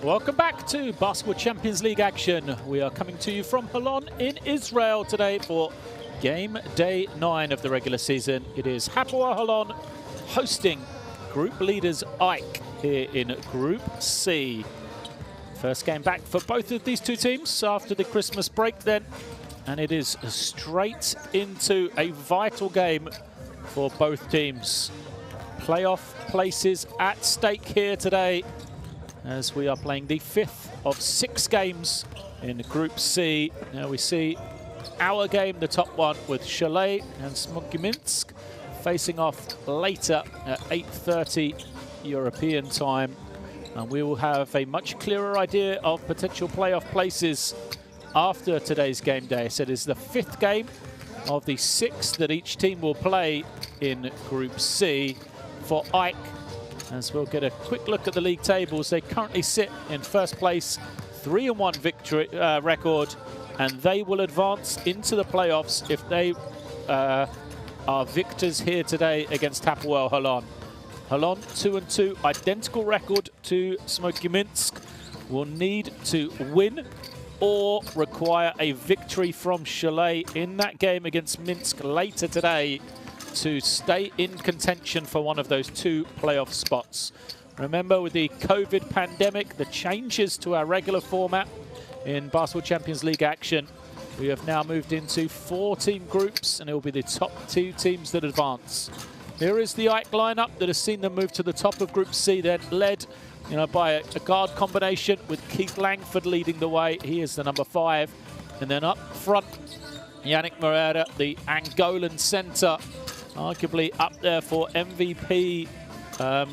Welcome back to Basketball Champions League action. We are coming to you from Holon in Israel today for game day 9 of the regular season. It is Hapoel Holon hosting group leaders AEK here in Group C. First game back for both of these two teams after the Christmas break then. And it is straight into a vital game for both teams. Playoff places at stake here today, as we are playing the 5th of 6 games in Group C. Now we see our game, the top one, with Chalet and Smokey-Minsk facing off later at 8:30 European time. And we will have a much clearer idea of potential playoff places after today's game day. So it is the 5th game of the 6 that each team will play in Group C for AEK. As we'll get a quick look at the league tables, they currently sit in first place, 3-1 victory record, and they will advance into the playoffs if they are victors here today against Hapoel Holon. Holon 2-2, identical record to Smokey-Minsk, will need to win or require a victory from Chalet in that game against Minsk later today to stay in contention for one of those 2 playoff spots. Remember, with the COVID pandemic, the changes to our regular format in Basketball Champions League action, we have now moved into 4-team groups, and it will be the top 2 teams that advance. Here is the AEK lineup that has seen them move to the top of Group C, then led by a guard combination with Keith Langford leading the way. He is the number 5. And then up front, Yannick Moreira, the Angolan centre, arguably up there for MVP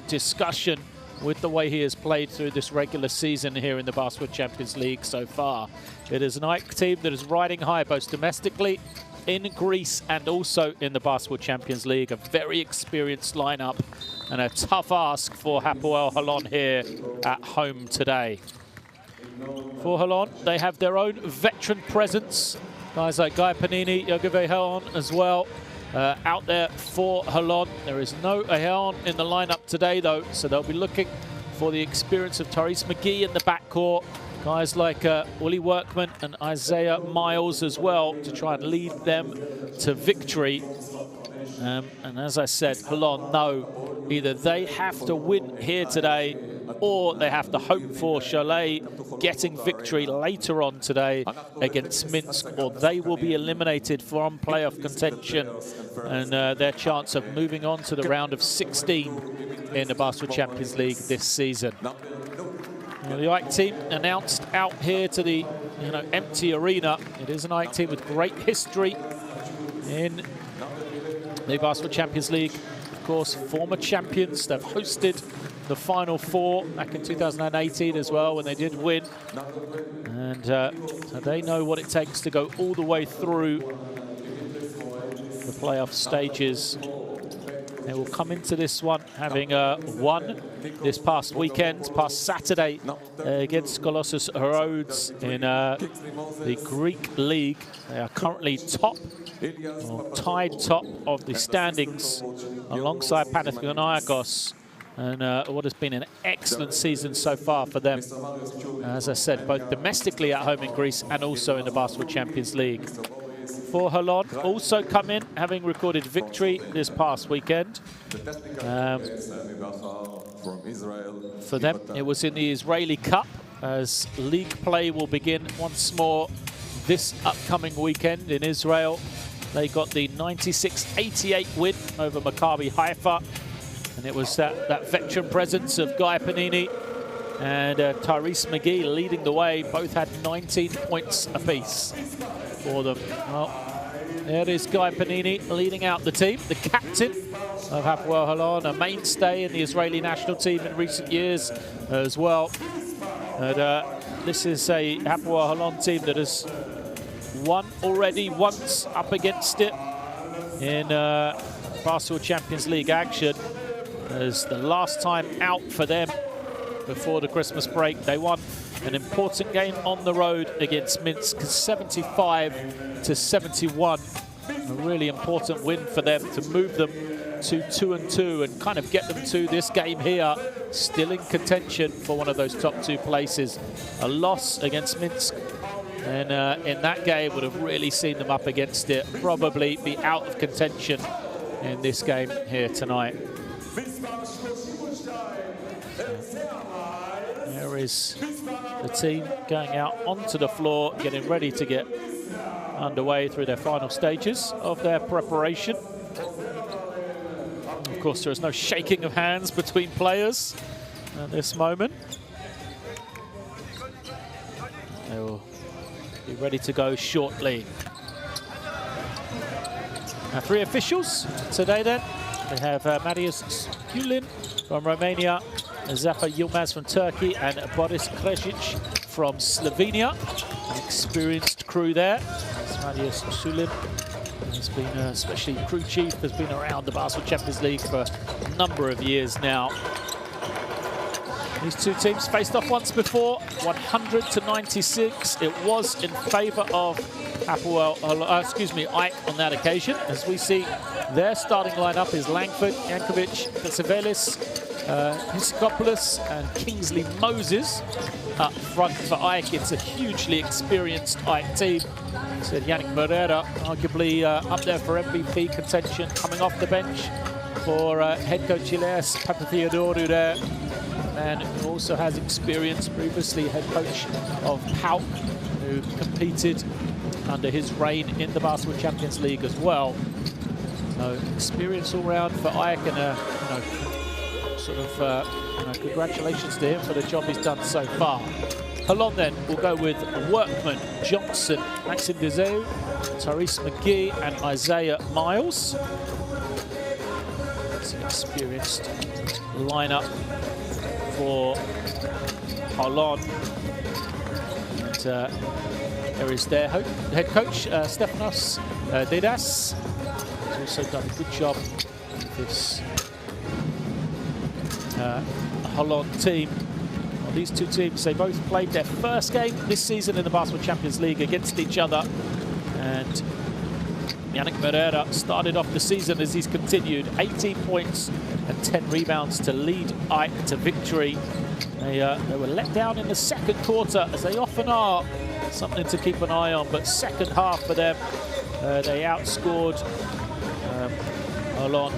discussion with the way he has played through this regular season here in the Basketball Champions League so far. It is an AEK team that is riding high both domestically, in Greece, and also in the Basketball Champions League. A very experienced lineup and a tough ask for Hapoel Holon here at home today. For Holon, they have their own veteran presence. Guys like Guy Panini, Yogave Heon as well. Out there for Holon. There is no Heon in the lineup today, though, so they'll be looking for the experience of Tyrese McGee in the backcourt. Guys like Uli Workman and Isaiah Miles as well to try and lead them to victory. And as I said, Holon know either they have to win here today or they have to hope for Chalet getting victory later on today against Minsk, or they will be eliminated from playoff contention and their chance of moving on to the round of 16 in the Basketball Champions League this season. The AEK team announced out here to the empty arena. It is an AEK team with great history in the Basketball Champions League. Of course, former champions. They've hosted the Final Four back in 2018 as well when they did win. And so they know what it takes to go all the way through the playoff stages. They will come into this one having won this past Saturday, against Colossus Rhodes in the Greek League. They are currently top, or tied top of the standings alongside Panathinaikos, and what has been an excellent season so far for them. As I said, both domestically at home in Greece and also in the Basketball Champions League. For Holon, also come in having recorded victory this past weekend. For them, it was in the Israeli Cup, as league play will begin once more this upcoming weekend in Israel. They got the 96-88 win over Maccabi Haifa, and it was that veteran presence of Guy Panini and Tyrese McGee leading the way. Both had 19 points apiece for them. Well, there is Guy Panini leading out the team, the captain of Hapoel Holon, a mainstay in the Israeli national team in recent years as well. And this is a Hapoel Holon team that has won already once up against it in Basketball Champions League action. As the last time out for them before the Christmas break, they won an important game on the road against Minsk, 75-71. A really important win for them to move them to 2-2 and kind of get them to this game here, still in contention for one of those top 2 places. A loss against Minsk and in that game would have really seen them up against it, probably be out of contention in this game here tonight. There is the team going out onto the floor, getting ready to get underway through their final stages of their preparation. Of course, there is no shaking of hands between players at this moment. They will be ready to go shortly. Now, 3 officials today then. We have Marius Kulin from Romania, Zafer Yilmaz from Turkey, and Boris Kresic from Slovenia. An experienced crew there. Marius Kulin has been, especially crew chief, has been around the Basketball Champions League for a number of years now. These 2 teams faced off once before, 100-96. It was in favour of Hapoel, AEK on that occasion. As we see, their starting lineup is Langford, Jankovic, Persevelis, Hisikopoulos and Kingsley Moses up front for AEK. It's a hugely experienced AEK team. Said Yannick Moreira, arguably up there for MVP contention, coming off the bench for head coach Elias Papatheodorou there. And who also has experience, previously head coach of PAOK, who competed under his reign in the Basketball Champions League as well. So experience all round for AEK, and congratulations to him for the job he's done so far. Holon then will go with Workman, Johnson, Maxime Dezeu, Tyrese McGee and Isaiah Miles. It's an experienced lineup for Holon. And there is their head coach, Stefanos Dedas. He's also done a good job with this Holon team. Well, these 2 teams, they both played their first game this season in the Basketball Champions League against each other. And Yannick Moreira started off the season as he's continued, 18 points and 10 rebounds to lead AEK to victory. They were let down in the second quarter, as they often are. Something to keep an eye on, but second half for them, they outscored Holon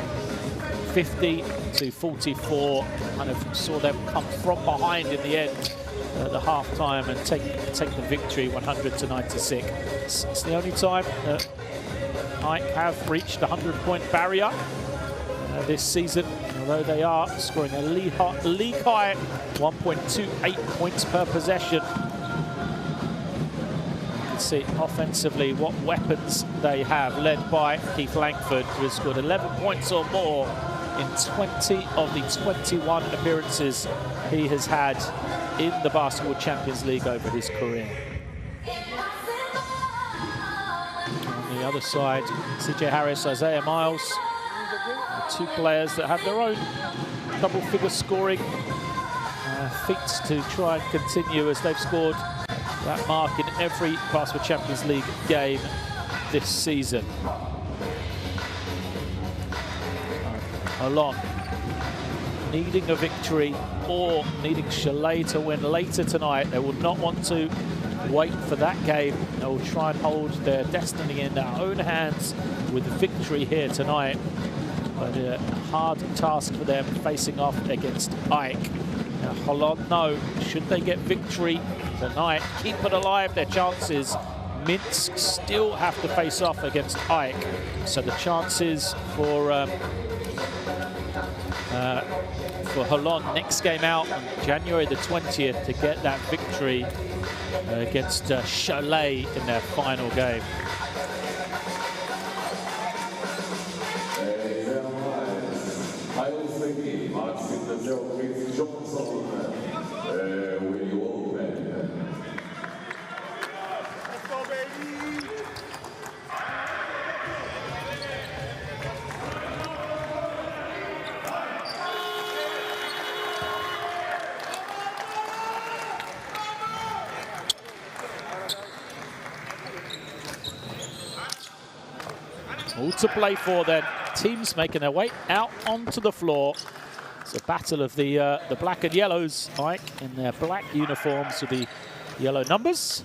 50-44. Kind of saw them come from behind in the end at the half-time and take the victory 100-96. It's the only time that AEK have reached the 100-point barrier this season, although they are scoring a league high 1.28 points per possession. You can see offensively what weapons they have, led by Keith Langford, who has scored 11 points or more in 20 of the 21 appearances he has had in the Basketball Champions League over his career. On the other side, CJ Harris, Isaiah Miles, the 2 players that have their own double-figure scoring feats to try and continue, as they've scored that mark in every Basketball Champions League game this season. Holon needing a victory or needing Chalet to win later tonight. They will not want to wait for that game. They will try and hold their destiny in their own hands with a victory here tonight. But a hard task for them facing off against AEK. Now, Holon know, should they get victory tonight, keep it alive, their chances. Minsk still have to face off against AEK. So the chances for Holon next game out on January the 20th to get that victory against Chalet in their final game. All to play for then teams making their way out onto the floor. It's a battle of the black and yellows, Ike, in their black uniforms with the yellow numbers.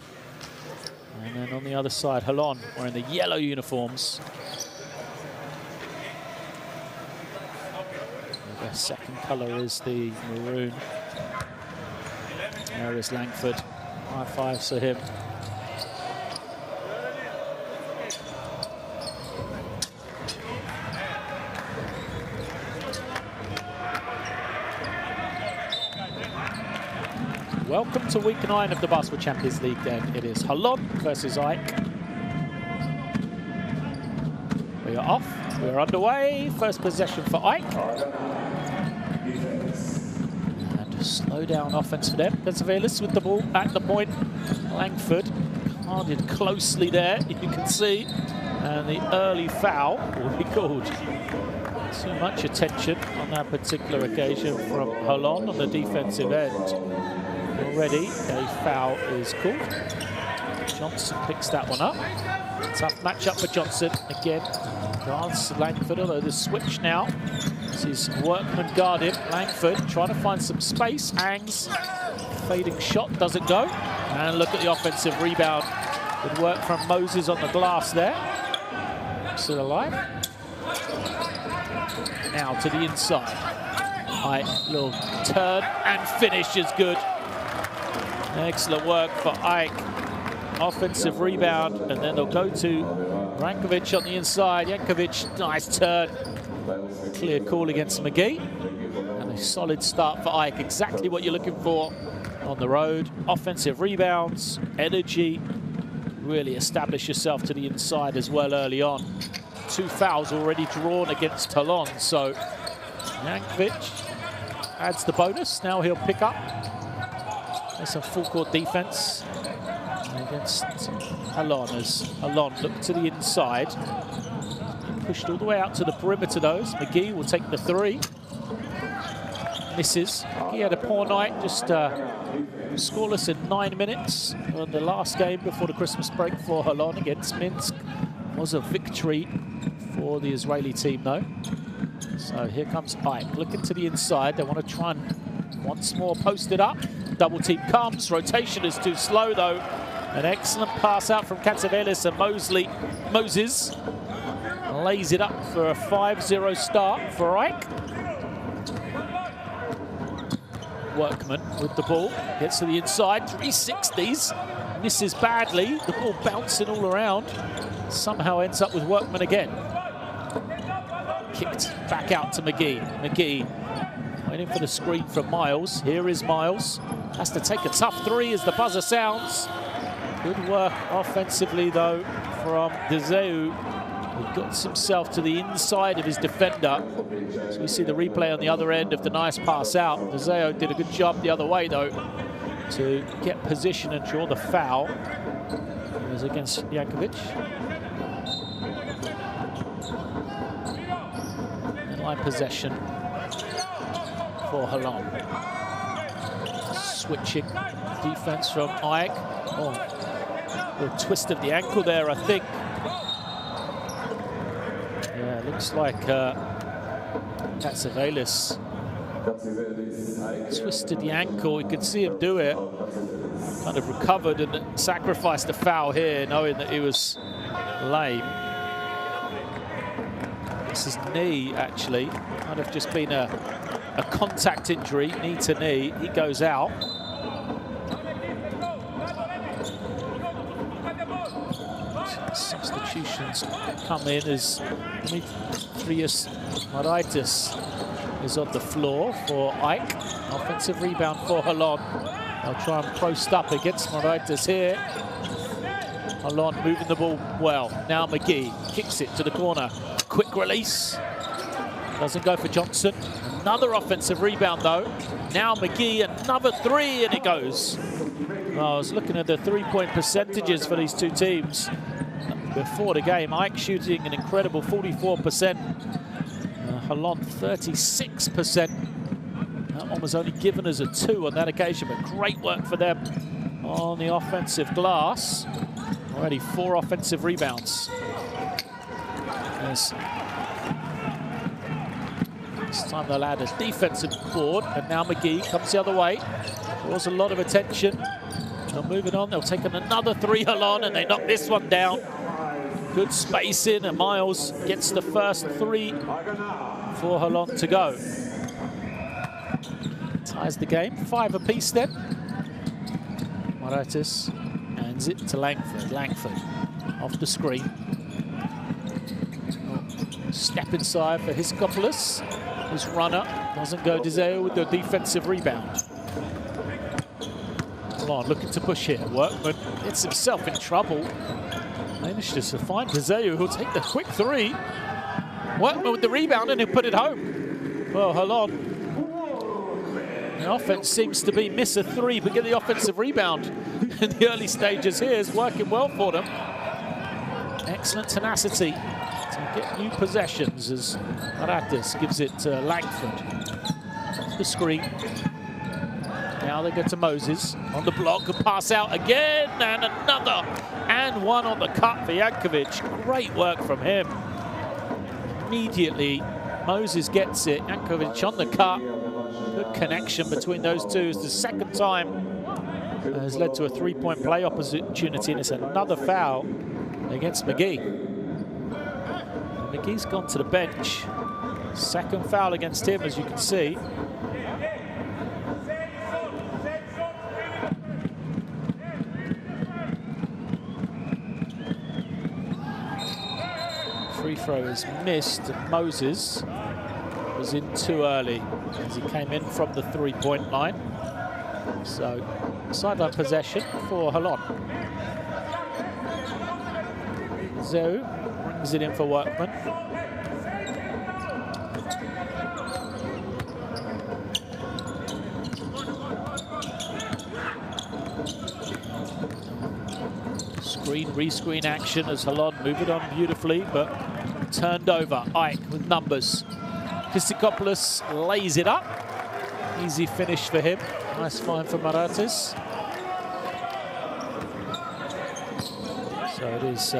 And then on the other side, Holon wearing the yellow uniforms. Their second colour is the maroon. There is Langford. High fives to him. Welcome to week 9 of the Basketball Champions League then. It is Holon versus Ike. We are off, we are underway. First possession for Ike. And slow down offense for them. Persevelis with the ball at the point. Langford guarded closely there, you can see. And the early foul will be called. Too much attention on that particular occasion from Holon on the defensive end. Already a foul is called. Johnson picks that one up. Tough matchup for Johnson. Again, guards Langford, although the switch now. This is Workman guarded. Langford trying to find some space. Hangs. Fading shot doesn't go. And look at the offensive rebound. Good work from Moses on the glass there. Still alive. Now to the inside. Little turn and finish is good. Excellent work for Ike. Offensive rebound, and then they'll go to Rankovic on the inside. Jankovic, nice turn. Clear call against McGee. And a solid start for Ike. Exactly what you're looking for on the road. Offensive rebounds, energy. Really establish yourself to the inside as well early on. 2 fouls already drawn against Holon, so Jankovic adds the bonus. Now he'll pick up. There's some full court defense against Holon as Holon look to the inside. Pushed all the way out to the perimeter though. McGee will take the 3. Misses. He had a poor night, just scoreless in 9 minutes on the last game before the Christmas break for Holon against Minsk. Was a victory for the Israeli team though. So here comes Ike looking to the inside. They want to try and once more post it up. Double team comes. Rotation is too slow though. An excellent pass out from Katsavelis, and Moses lays it up for a 5-0 start for Ike. Workman with the ball, gets to the inside, 360s, misses badly. The ball bouncing all around. Somehow ends up with Workman again. Kicked back out to McGee. McGee waiting for the screen from Miles. Here is Miles. Has to take a tough 3 as the buzzer sounds. Good work offensively, though, from Deseu. He got himself to the inside of his defender. So we see the replay on the other end of the nice pass out. Deseu did a good job the other way, though, to get position and draw the foul. It was against Jankovic. Inline possession for Holon. Switching defense from Ike. Oh, a little twist of the ankle there, I think. Yeah, it looks like Katsavelis twisted the ankle. You could see him do it. Kind of recovered and sacrificed the foul here, knowing that he was lame. This is knee, actually. Might have just been a contact injury, knee to knee. He goes out. Substitutions come in as Dimitrios Maraitis is on the floor for Ike. Offensive rebound for Holon. They'll try and post up against Maraitis here. Holon moving the ball well. Now McGee kicks it to the corner. Quick release. Doesn't go for Johnson. Another offensive rebound though. Now McGee, another 3, and it goes. I was looking at the 3-point percentages for these two teams before the game. Ike shooting an incredible 44%. Holon 36%. That one was only given as a 2 on that occasion, but great work for them on the offensive glass. Already 4 offensive rebounds. There's This time they'll add a defensive board, and now McGee comes the other way. Draws a lot of attention. They're moving on. They'll take another three Holon, and they knock this one down. Good spacing, and Miles gets the first three for Holon to go. Ties the game, 5 apiece then. Moratis hands it to Langford. Langford off the screen. Step inside for Hiskopoulos. His runner doesn't go. Deseo with the defensive rebound. Holon looking to push here. Workman gets himself in trouble. Manages to find Deseo, who'll take the quick three. Workman with the rebound, and he'll put it home. Well, Holon, the offense seems to be miss a three, but get the offensive rebound in the early stages here is working well for them. Excellent tenacity to get new possessions as Moratis gives it to Langford. The screen. Now they go to Moses on the block, and pass out again, and another, and one on the cut for Jankovic. Great work from him. Immediately, Moses gets it. Jankovic on the cut. Good connection between those two. It's the second time has led to a three-point play opportunity, and it's another foul against McGee. McGee's gone to the bench. Second foul against him, as you can see. Free throw is missed. Moses was in too early as he came in from the three-point line. So, sideline possession for Holon. Zou brings it in for Workman. Screen, re-screen action as Holon move it on beautifully, but turned over. Ike with numbers. Pistikopoulos lays it up. Easy finish for him. Nice find for Moratis. So it is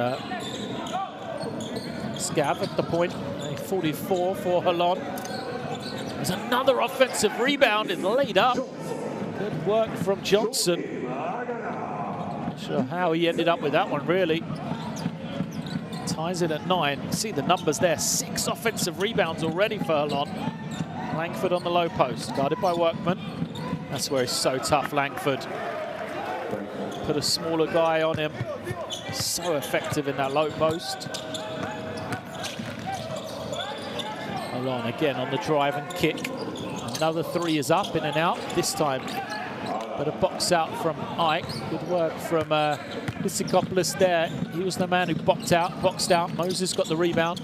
Scav at the point. A 44 for Holon. There's another offensive rebound. It's laid up. Good work from Johnson. Not sure how he ended up with that one, really. Ties it at 9. See the numbers there. 6 offensive rebounds already for Holon. Langford on the low post, guarded by Workman. That's where he's so tough, Langford. Put a smaller guy on him. So effective in that low post. Holon again on the drive and kick. Another three is up, in and out. This time, but a box out from Ike. Good work from Pistikopoulos there. He was the man who boxed out. Moses got the rebound.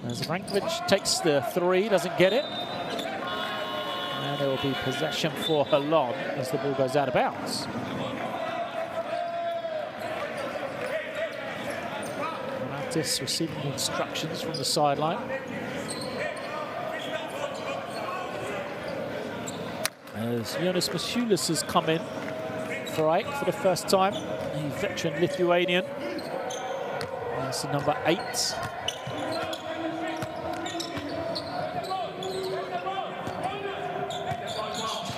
As Rankovic takes the three, doesn't get it. And there will be possession for Holon as the ball goes out of bounds. Moratis receiving instructions from the sideline. As Jonas Masiulis has come in for Ike for the first time, a veteran Lithuanian. That's number 8.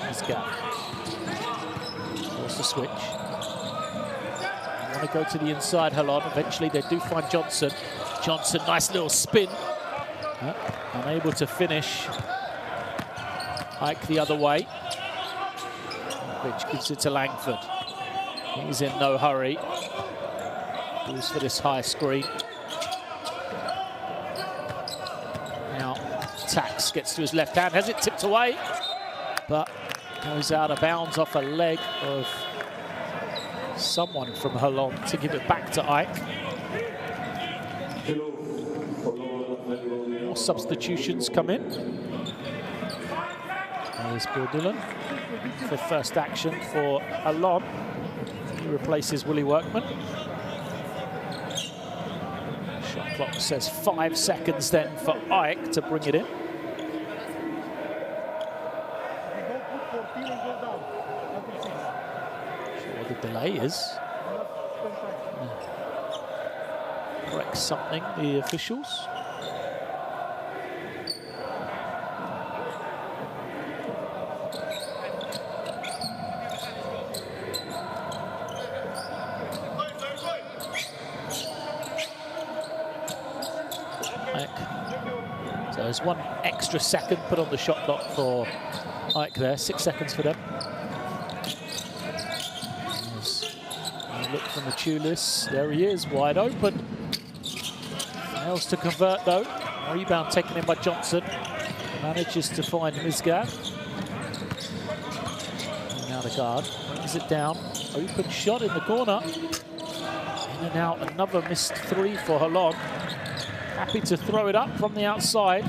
Let's go. Force the switch. They want to go to the inside, Holon. Eventually they do find Johnson. Johnson, nice little spin. Unable to finish. Ike the other way. Which gives it to Langford. He's in no hurry. Goes for this high screen. Now, Tax gets to his left hand, has it tipped away, but goes out of bounds off a leg of someone from Holon to give it back to Ike. More substitutions come in. There's Bill Dillon for first action for Holon. He replaces Willie Workman. Shot clock says 5 seconds then for Ike to bring it in. Sure what the delay is. Correct something, the officials. there's 1 extra second put on the shot clock for AEK there, 6 seconds for them. There's a look from Maciulis. There he is, wide open. Fails to convert though. Rebound taken in by Johnson. Manages to find Mizgav. Now the guard brings it down. Open shot in the corner. In and out, another missed 3 for Holon. Happy to throw it up from the outside,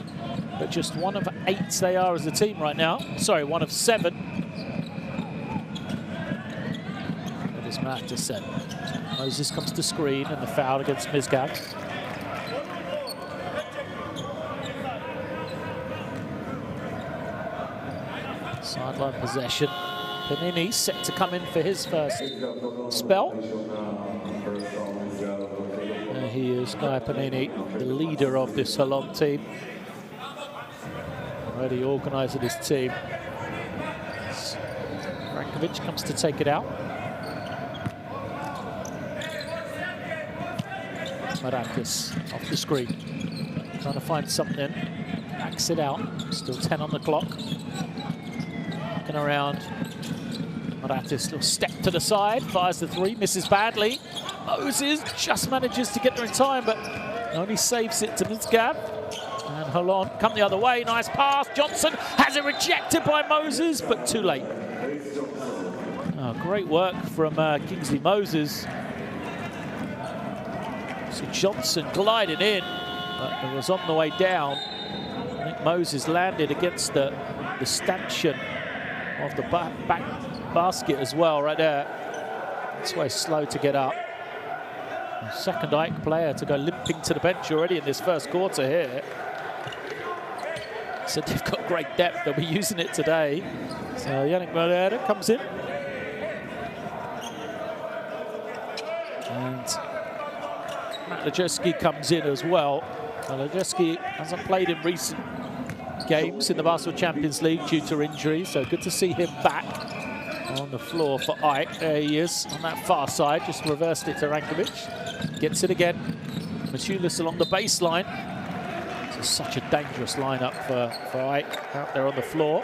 but just 1 of 8 they are as a team right now. Sorry, 1 of 7. That is Matt to set. Moses comes to screen and the foul against Mizgav. Sideline possession. Panini set to come in for his first spell. There he is, Guy Panini, the leader of this Holon team. Already organising his team. Rankovic comes to take it out. Marakis off the screen. Trying to find something. Backs it out. Still 10 on the clock. Looking around. Maratis, little step to the side, fires the 3, misses badly. Moses just manages to get there in time, but only saves it to Mizgav. And Holon come the other way, nice pass. Johnson has it rejected by Moses, but too late. Oh, great work from Kingsley Moses. So Johnson glided in, but it was on the way down. I think Moses landed against the stanchion of the back basket as well, right there. That's why slow to get up. Second AEK player to go limping to the bench already in this first quarter here. So they've got great depth. They'll be using it today. So Yannick Moreira comes in. And Matt Lejeski comes in as well. Lejeski hasn't played in recent games in the Basketball Champions League due to injury, so good to see him back on the floor for AEK. There he is on that far side, just reversed it to Rankovic. Gets it again. Maciulis along the baseline. This is such a dangerous lineup for AEK out there on the floor.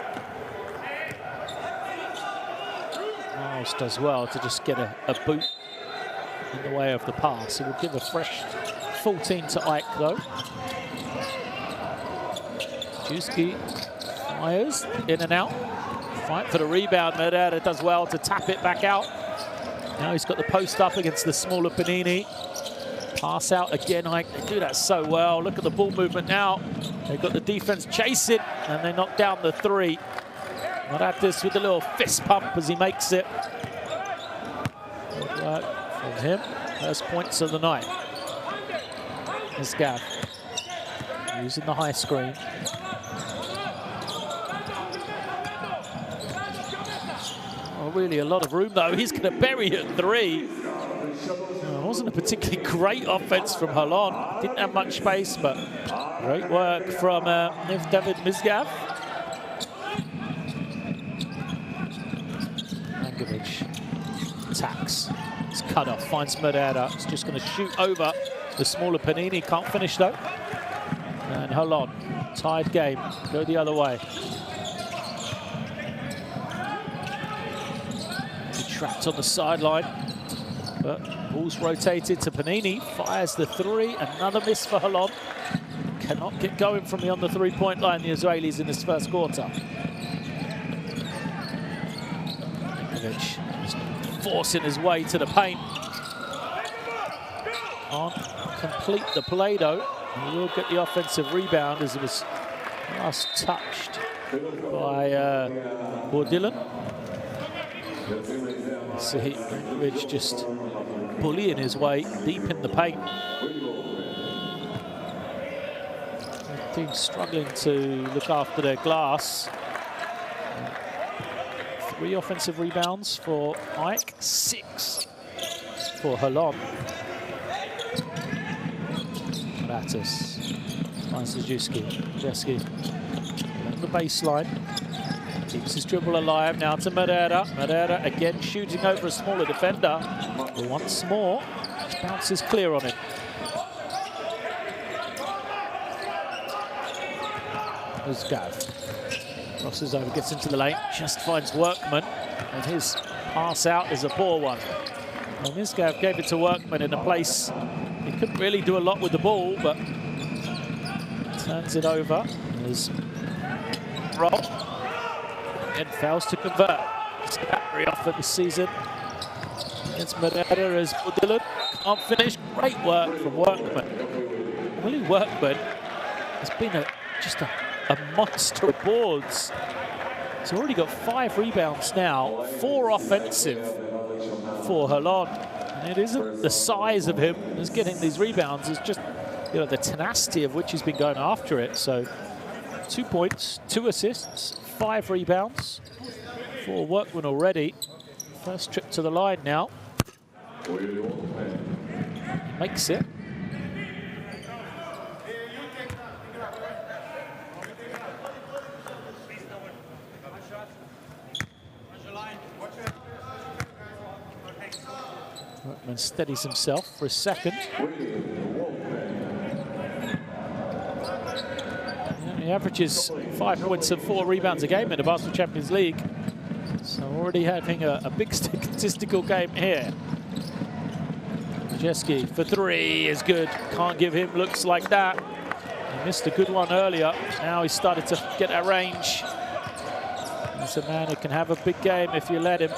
Miles does well to just get a boot in the way of the pass. It will give a fresh 14 to AEK though. Juski fires in and out. Fight for the rebound. Moreira does well to tap it back out. Now he's got the post up against the smaller Panini. Pass out again. They do that so well. Look at the ball movement now. They've got the defense chasing and they knock down the 3. Moratis with a little fist pump as he makes it. Good work from him. First points of the night. Mizgav using the high screen. Really a lot of room though. He's going to bury it at 3. It wasn't a particularly great offense from Holon. Didn't have much space, but great work from David Mizgav. Rankovic attacks. It's cut off, finds Moreira. It's just going to shoot over the smaller Panini. Can't finish though. And Holon, tied game. Go the other way. Trapped on the sideline, but ball's rotated to Panini, fires the 3, another miss for Holon. Cannot get going from beyond the 3-point line, the Israelis in this first quarter. Rankovic is forcing his way to the paint. Can't complete the play though. He will get the offensive rebound as it was last touched by Dylan. See Rankovic just bullying his way deep in the paint. The team struggling to look after their glass. 3 offensive rebounds for AEK, 6 for Holon. Matis finds Lejeski on the baseline. Keeps his dribble alive now to Moreira. Moreira again shooting over a smaller defender. But once more, bounces clear on it. There's Gav. Crosses over, gets into the lane, just finds Workman, and his pass out is a poor one. Well, Misgav gave it to Workman in a place he couldn't really do a lot with the ball, but turns it over. There's Rob, and fails to convert. It's battery off for the season against Moreira as Dylan can't finish. Great work from Workman. Willie Workman has been just a monster of boards. He's already got 5 rebounds now, 4 offensive for Holon. And it isn't the size of him who's getting these rebounds, it's just the tenacity of which he's been going after it. So 2 points, 2 assists, 5 rebounds for Workman already. First trip to the line now. Makes it. Workman steadies himself for a second. He averages 5 points and 4 rebounds a game in the Basketball Champions League. So already having a big statistical game here. Majeski for 3 is good. Can't give him looks like that. He missed a good one earlier. Now he's started to get that range. He's a man who can have a big game if you let him.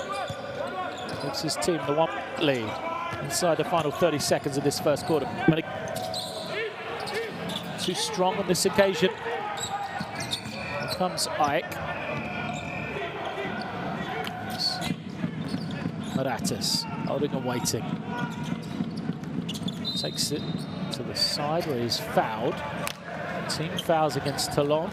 Gives his team the 1 lead inside the final 30 seconds of this first quarter. Too strong on this occasion. Here comes Ike. Maratis holding and waiting. Takes it to the side where he's fouled. Team fouls against Holon.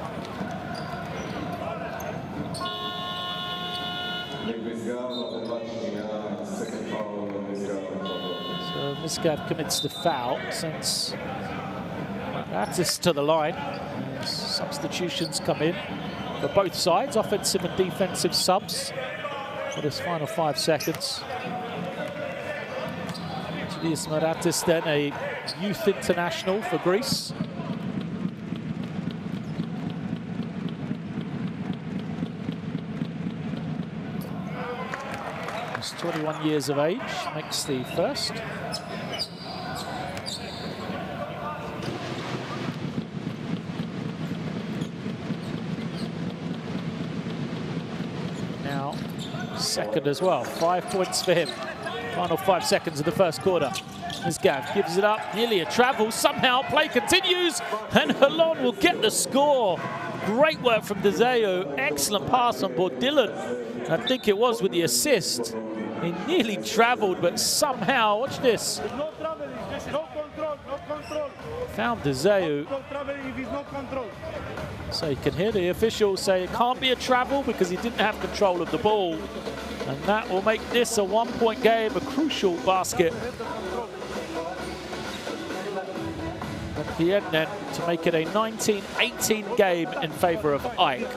So Misgav commits the foul, sends Maratis to the line. Substitutions come in for both sides, offensive and defensive subs for this final 5 seconds. Julius Maratis then, a youth international for Greece. He's 21 years of age, makes the first. Now, second as well, 5 points for him. Final 5 seconds of the first quarter. Misgav gives it up, nearly a travel. Somehow play continues, and Holon will get the score. Great work from Deseo. Excellent pass on board Dylan. I think it was with the assist. He nearly traveled, but somehow, watch this. Found Deseo. So you can hear the officials say it can't be a travel because he didn't have control of the ball. And that will make this a 1-point game, a crucial basket. At the end then, to make it a 19-18 game in favour of Ike.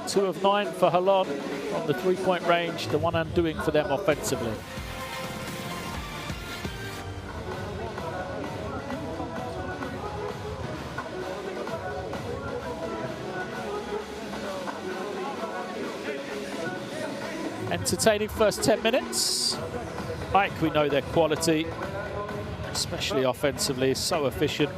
2 of 9 for Holon from the 3-point range, the one undoing for them offensively. Entertaining first 10 minutes. Ike, we know their quality, especially offensively, so efficient.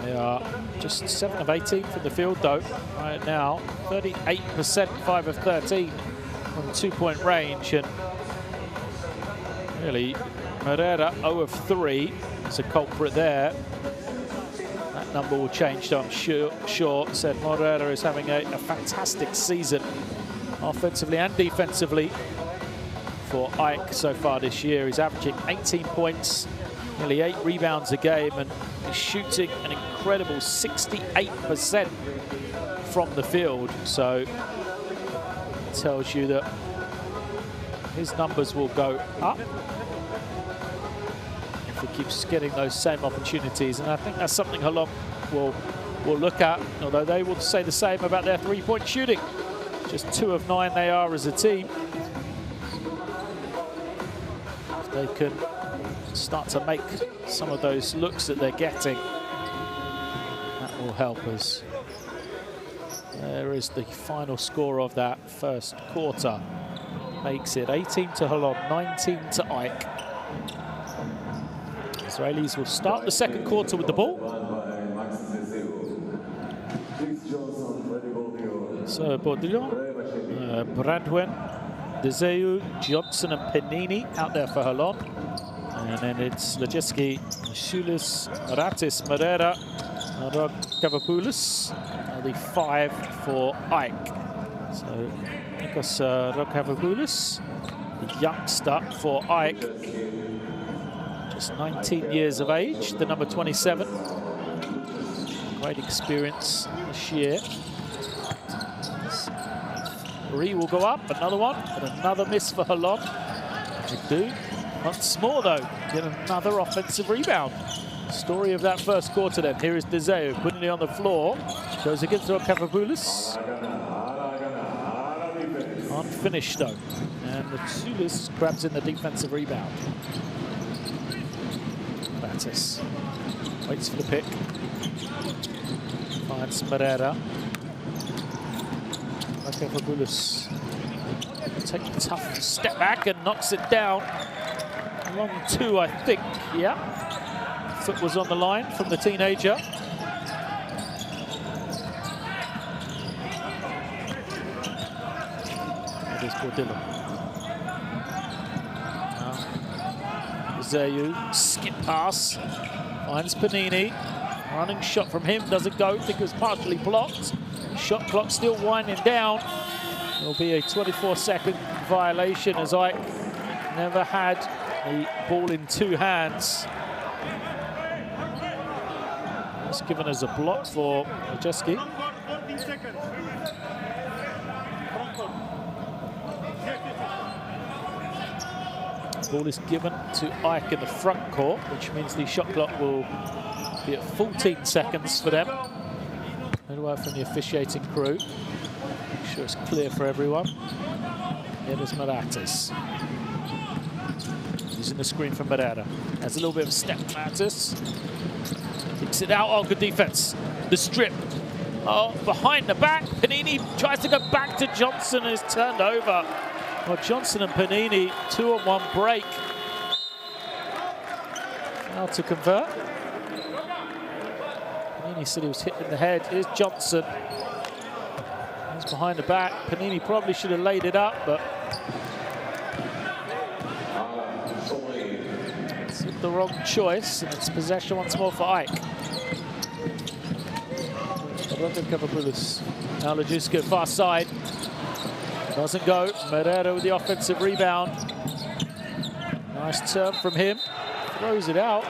They are just 7 of 18 from the field though, right now. 38%, 5 of 13 from the 2-point range. And really, Moreira 0 of 3 is a culprit there. That number will change, I'm sure. Said Moreira is having a fantastic season, offensively and defensively, for Ike so far this year. He's averaging 18 points, nearly 8 rebounds a game, and he's shooting an incredible 68% from the field. So it tells you that his numbers will go up if he keeps getting those same opportunities. And I think that's something Holon will look at, although they will say the same about their 3-point shooting. Just 2 of 9 they are as a team. If they can start to make some of those looks that they're getting, will help us. There is the final score of that first quarter. Makes it 18 to Holon, 19 to AEK. Israelis will start the second quarter with the ball. So Baudillon, Brandwen, Dezeu, Johnson and Panini out there for Holon. And then it's Lejeski, Shulis, Ratis, Moreira, and Rokavopoulos. The 5 for AEK. So Nikos Rokavopoulos, the youngster for AEK. Just 19 years of age, the number 27. Great experience this year. 3 will go up, another one, and another miss for Holon. They do once more though, get another offensive rebound. Story of that first quarter then. Here is Dezeu putting it on the floor. Goes against Rokavopoulos. Unfinished though. And the Tsulis grabs in the defensive rebound. Batis waits for the pick. Finds Moreira. Rokavopoulos takes a tough step back and knocks it down. Long 2, I think. Yeah. Foot was on the line from the teenager. That is Baudillon. Zayu, skip pass, finds Panini. Running shot from him, doesn't go, I think it was partially blocked. Shot clock still winding down. There'll be a 24-second violation as AEK never had the ball in 2 hands. It's given as a block for Lejeski. Ball is given to AEK in the front court, which means the shot clock will be at 14 seconds for them. Good work from the officiating crew. Make sure it's clear for everyone. Here is Maratis. Using the screen from Moreira. Has a little bit of step, Maratis. Kicks it out. Oh, good defense. The strip. Oh, behind the back. Panini tries to go back to Johnson and is turned over. Well, Johnson and Panini, 2-on-1 break. Now to convert. Panini said he was hit in the head. Here's Johnson. He's behind the back. Panini probably should have laid it up, but it's the wrong choice, and it's possession once more for AEK. Rokavopoulos. Now Lejeski far side. Doesn't go. Moreira with the offensive rebound. Nice turn from him. Throws it out.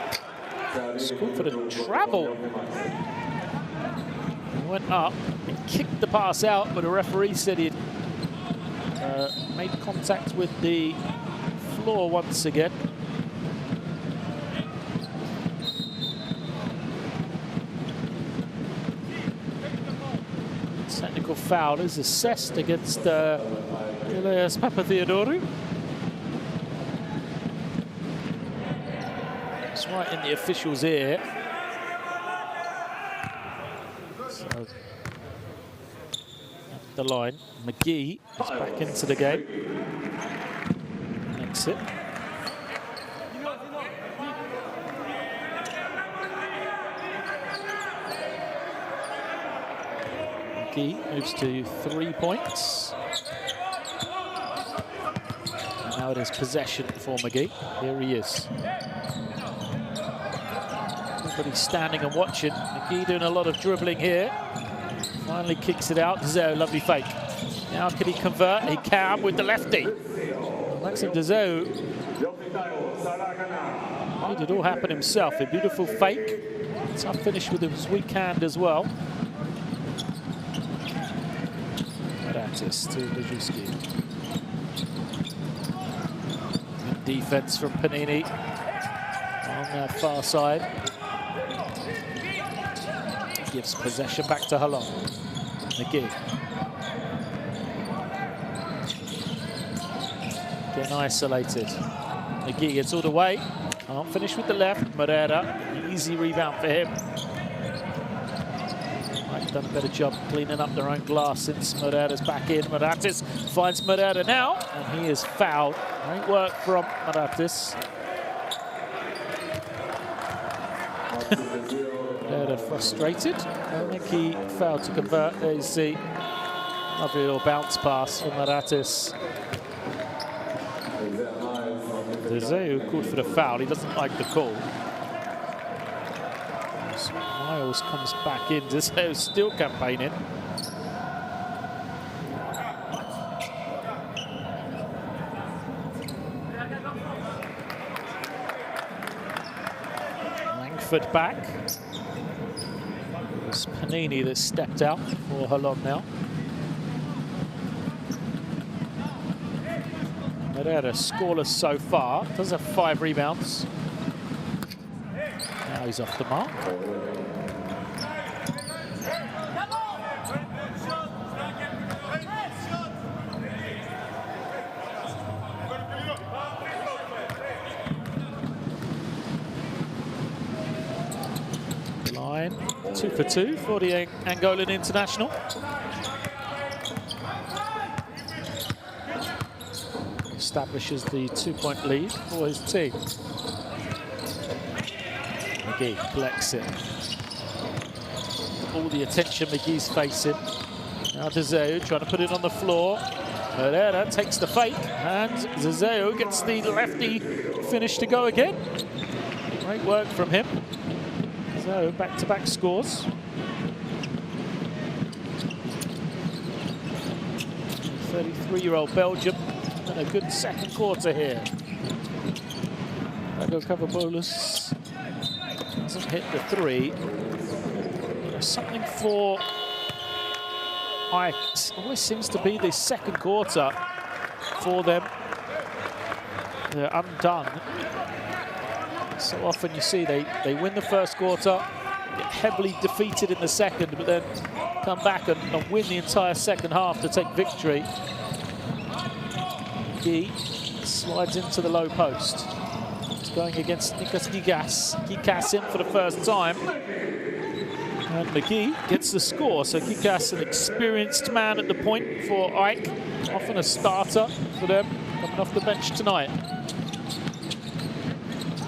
It's confident travel. He went up and kicked the pass out, but the referee said he'd made contact with the floor once again. Technical foul is assessed against Elias Papatheodorou. It's right in the official's ear. So, at the line, McGee is back into the game. Exit. Moves to 3 points. And now it is possession for McGee. Here he is. Everybody's standing and watching. McGee doing a lot of dribbling here. Finally kicks it out. Dezeu, lovely fake. Now can he convert? He can with the lefty. Maxime Dezeu. Made it all happen himself. A beautiful fake. Tough finish with his weak hand as well. To Lejeski. Good defense from Panini on that far side. Gives possession back to Holon. McGee. Getting isolated. McGee gets all the way. Can't finish with the left. Moreira, easy rebound for him. done a better job cleaning up their own glass since Murada's back in. Muratis finds Murada now, and he is fouled. Great work from Muratis. Murada frustrated. I think he failed to convert. There you see, lovely little bounce pass from Muratis. Zeu called for the foul. He doesn't like the call. So Miles comes back in. Zeu still campaigning. Langford back. It's Panini that stepped out for Holon now. Herrera scoreless so far. Does have 5 rebounds. Now he's off the mark. Line 2 for 2 for the Angolan international. Establishes the 2-point lead for his team. McGee collects it. All the attention McGee's facing. Now Zeu trying to put it on the floor. Herrera takes the fake, and Zeu gets the lefty finish to go again. Great work from him. Zeu back-to-back scores. 33-year-old Belgium. A good second quarter here. Rago Cavaboulos doesn't hit the 3. There's something for AEK. Always seems to be the second quarter for them. They're undone. So often you see they win the first quarter, get heavily defeated in the second, but then come back and win the entire second half to take victory. He slides into the low post. He's going against Nikas Gigas. Gigas in for the first time. And McGee gets the score. So Gigas, an experienced man at the point for AEK. Often a starter for them, coming off the bench tonight.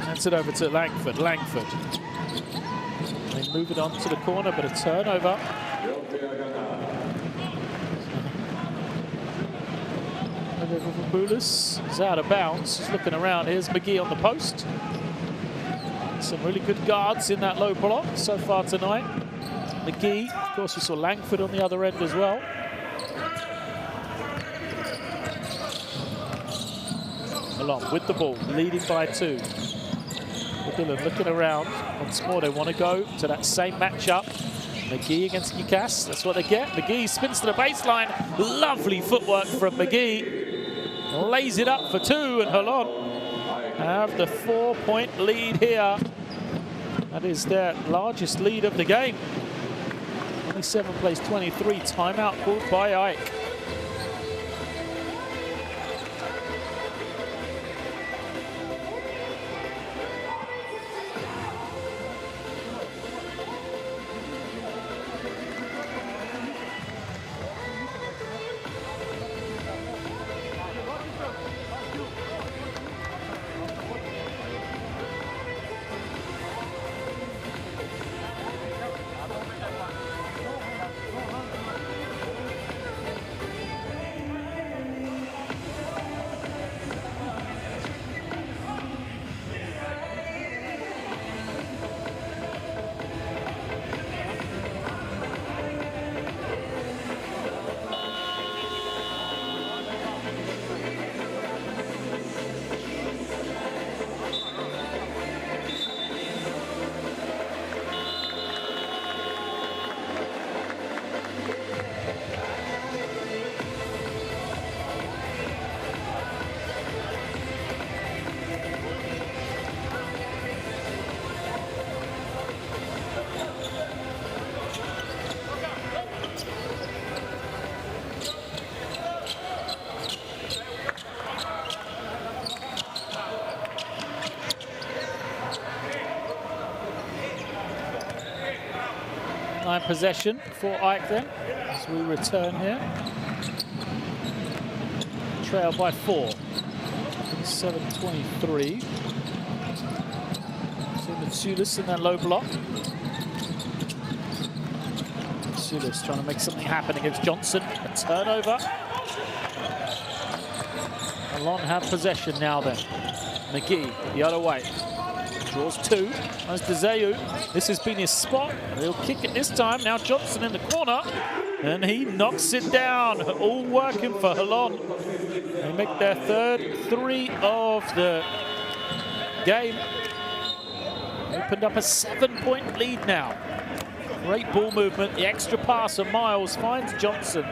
Hands it over to Langford. Langford. They move it on to the corner, but a turnover. Cavaboulos is out of bounds. He's looking around. Here's McGee on the post. Some really good guards in that low block so far tonight. McGee, of course, we saw Langford on the other end as well. Holon with the ball, leading by 2. Dylan looking around. Once more, they want to go to that same matchup. McGee against Gikas. That's what they get. McGee spins to the baseline. Lovely footwork from McGee. Lays it up for 2, and Holon have the 4-point lead here. That is their largest lead of the game. 27 plays 23. Timeout called by AEK. possession for AEK then, as we return here. Trail by 4. 7-23. Sulis in that low block. Sulis trying to make something happen against Johnson. A turnover. Holon have possession now then. McGee the other way. Draws 2. As Deseu. This has been his spot. He'll kick it this time. Now Johnson in the corner. And he knocks it down. All working for Holon. They make their third 3 of the game. Opened up a 7-point lead now. Great ball movement. The extra pass of Miles finds Johnson.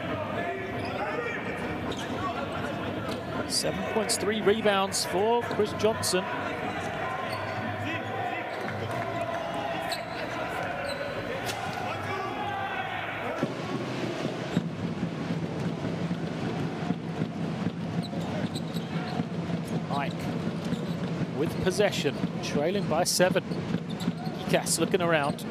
7 points, 3 rebounds for Chris Johnson. AEK with possession, trailing by 7. Kikas looking around.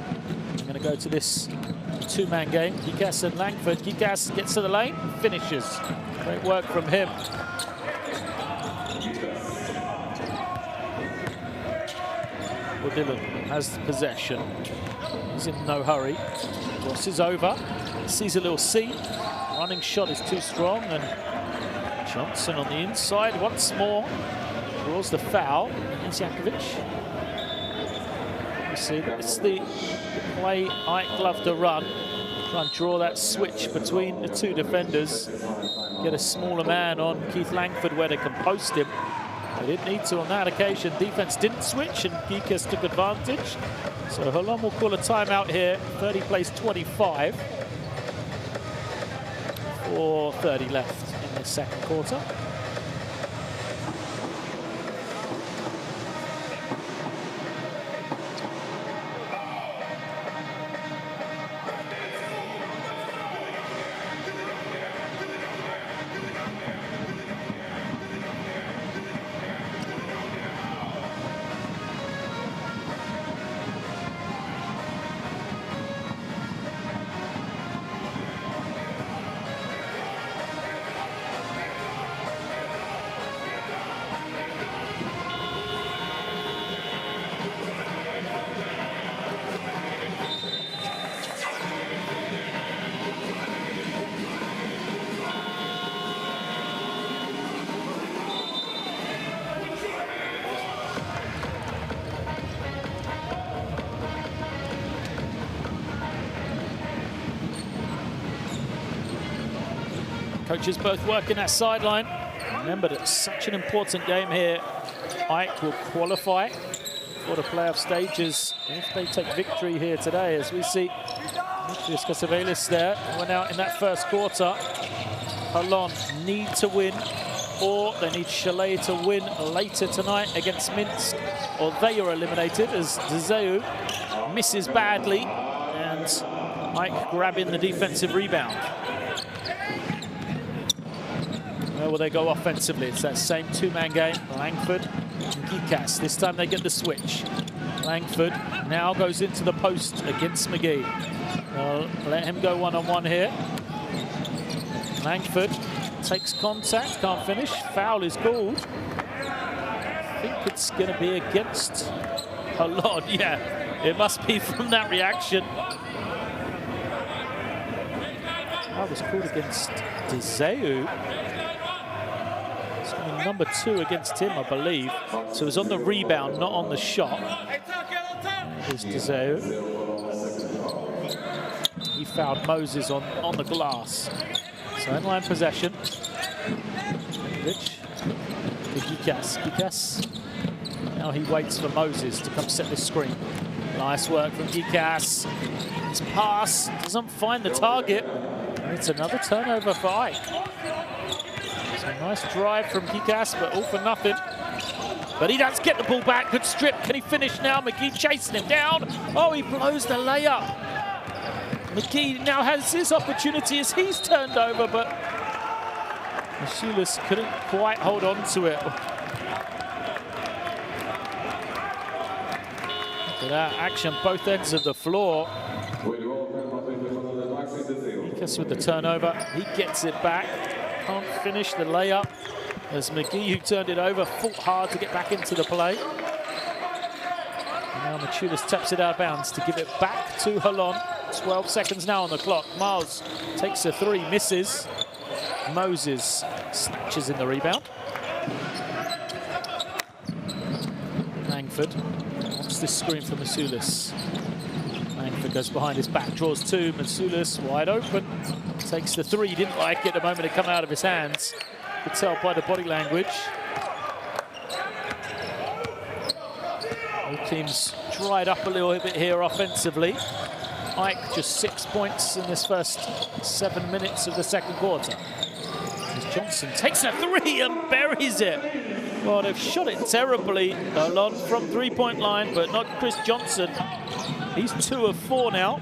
I'm going to go to this 2-man game. Kikas and Langford. Kikas gets to the lane, finishes. Great work from him. Dylan has the possession. He's in no hurry. Crosses over. Sees a little seam. Running shot is too strong, and Johnson on the inside once more. Draws the foul against Jakovic. You see, that's the play AEK love to run. Try and draw that switch between the 2 defenders. Get a smaller man on Keith Langford where they can post him. They didn't need to on that occasion. Defense didn't switch, and Gikas took advantage. So Holon will call a timeout here. 30 plays 25. 4:30 left in the second quarter. Coaches both working that sideline. Remember that it's such an important game here. AEK will qualify for the playoff stages if they take victory here today. As we see Dimitrios Kasavelis there, went out in that first quarter. Holon need to win, or they need Chalet to win later tonight against Minsk, or they are eliminated as Deseu misses badly, and AEK grabbing the defensive rebound. Where will they go offensively? It's that same 2-man game. Langford and Kikas. This time they get the switch. Langford now goes into the post against McGee. Let him go one-on-one here. Langford takes contact, can't finish. Foul is called. I think it's going to be against Holon. Yeah, it must be from that reaction. That was called against Deseu. Number 2 against him, I believe. So it was on the rebound, not on the shot. Here's Deseu. He fouled Moses on the glass. So in-line possession. Rich to Gikas. Gikas. Now he waits for Moses to come set the screen. Nice work from Gikas. His pass doesn't find the target. And it's another turnover for AEK. Nice drive from Gikas, but all for nothing. But he does get the ball back. Good strip. Can he finish now? McGee chasing him down. Oh, he blows the layup. McGee now has his opportunity as he's turned over, but Mashulis couldn't quite hold on to it. Look at that action, both ends of the floor. Gikas with the turnover. He gets it back. Can't finish the layup. As McGee, who turned it over, fought hard to get back into the play. And now Machulis taps it out of bounds to give it back to Holon. 12 seconds now on the clock. Miles takes a three, misses. Moses snatches in the rebound. Langford wants this screen for Machulis. Langford goes behind his back, draws two. Machulis wide open. Takes the three. Didn't like it the moment it come out of his hands. Could tell by the body language. Both teams dried up a little bit here offensively. Ike just 6 points in this first 7 minutes of the second quarter. As Johnson takes a three and buries it. Well, they've shot it terribly, Holon, from three-point line, but not Chris Johnson. He's 2 of 4 now.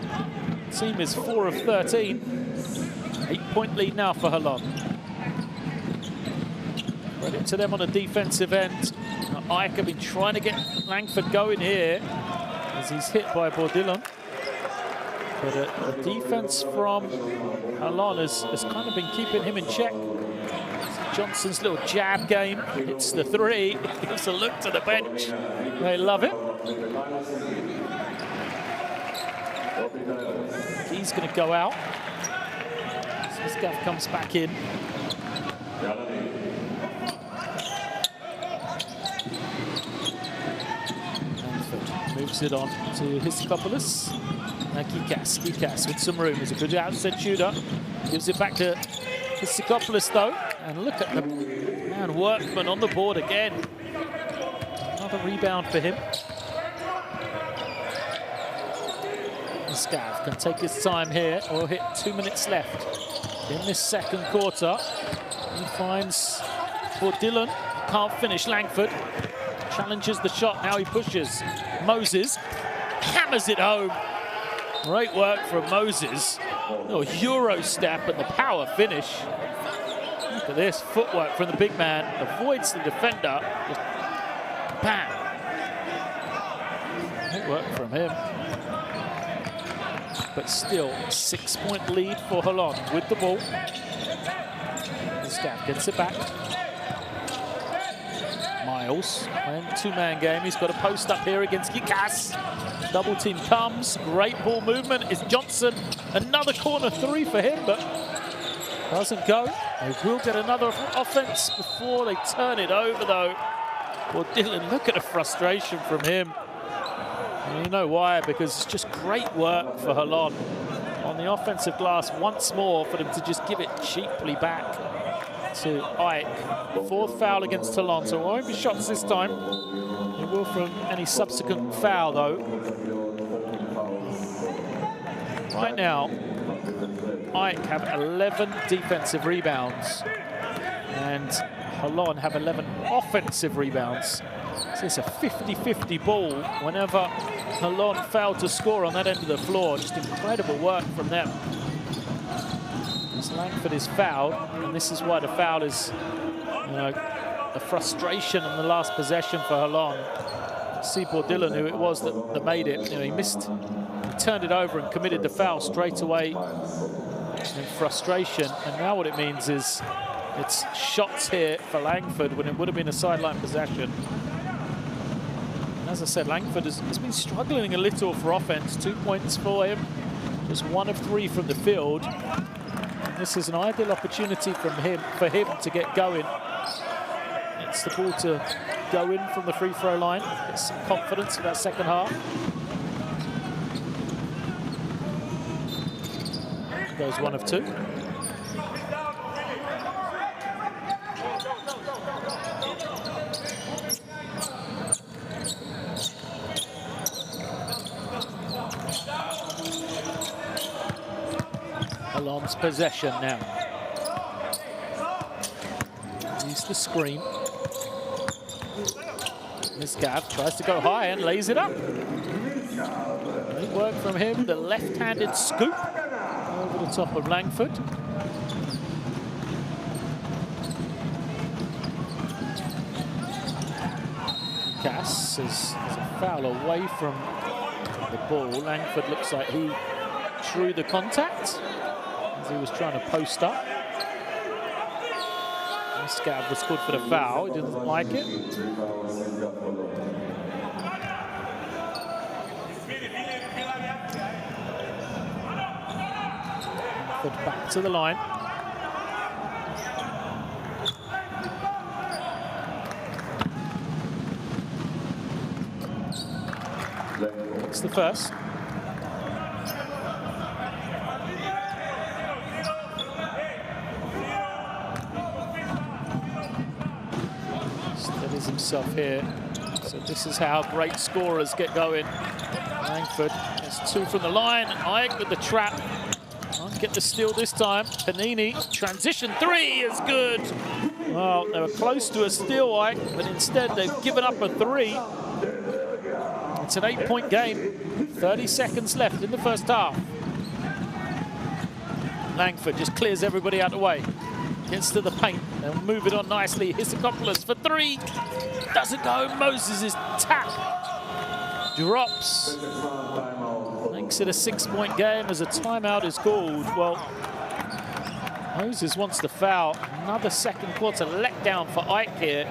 Team is 4 of 13. 8-point lead now for Holon. Credit to them on the defensive end. Ike have been trying to get Langford going here as he's hit by Bourdillon. But the defense from Holon has kind of been keeping him in check. Johnson's little jab game, hits the three, gives a look to the bench. They love it. He's going to go out. Smisgav comes back in. Moves it on to Hisikopoulos. Now Gikas with some room. He's a good outside shooter. Gives it back to Hisikopoulos though. And look at the man Workman on the board again. Another rebound for him. Scav can take his time here. Or hit 2 minutes left in this second quarter. He finds Bourdillon. Can't finish. Langford challenges the shot. Now he pushes. Moses hammers it home. Great work from Moses. Little Euro step and the power finish. Look at this footwork from the big man. Avoids the defender. Just bam. Great work from him. But still, 6-point lead for Holon with the ball. Scav gets it back. Miles, playing two-man game. He's got a post up here against Gikas. Double team comes. Great ball movement is Johnson. Another corner three for him, but doesn't go. They will get another offense before they turn it over, though. Well, Dylan, look at the frustration from him. And you know why? Because it's just great work for Holon on the offensive glass once more for them to just give it cheaply back to Ike. Fourth foul against Holon, so it won't be shots this time. It will from any subsequent foul, though. Right now, Ike have 11 defensive rebounds, and Holon have 11 offensive rebounds. So it's a 50-50 ball whenever Holon failed to score on that end of the floor. Just incredible work from them. Langford is fouled, and this is why the foul is, you know, a frustration in the last possession for Holon. See Bourdillon, who it was that made it. You know, he turned it over and committed the foul straight away in frustration. And now what it means is it's shots here for Langford when it would have been a sideline possession. And as I said, Langford has been struggling a little for offense. 2 points for him, just 1 of 3 from the field. This is an ideal opportunity for him to get going. It's the ball to go in from the free throw line. Get some confidence for that second half. Goes 1 of 2. Holon's possession now. Use the screen. Smisgav tries to go high and lays it up. Great work from him. The left-handed scoop over the top of Langford. Cass is a foul away from the ball. Langford looks like he drew the contact. as he was trying to post up. Scav was called for the foul. He didn't like it. Back to the line. It's the first. Steadies himself here. So this is how great scorers get going. Langford gets two from the line. Ike with the trap. Can't get the steal this time. Panini, transition three is good. Well, they were close to a steal, Ike, but instead they've given up a three. It's an 8-point game. 30 seconds left in the first half. Langford just clears everybody out of the way. Gets to the paint. They'll move it on nicely. Hisakopoulos for three. Doesn't go. Moses' tap drops. Makes it a 6-point game as a timeout is called. Well, Moses wants the foul. Another second quarter letdown for Ike here.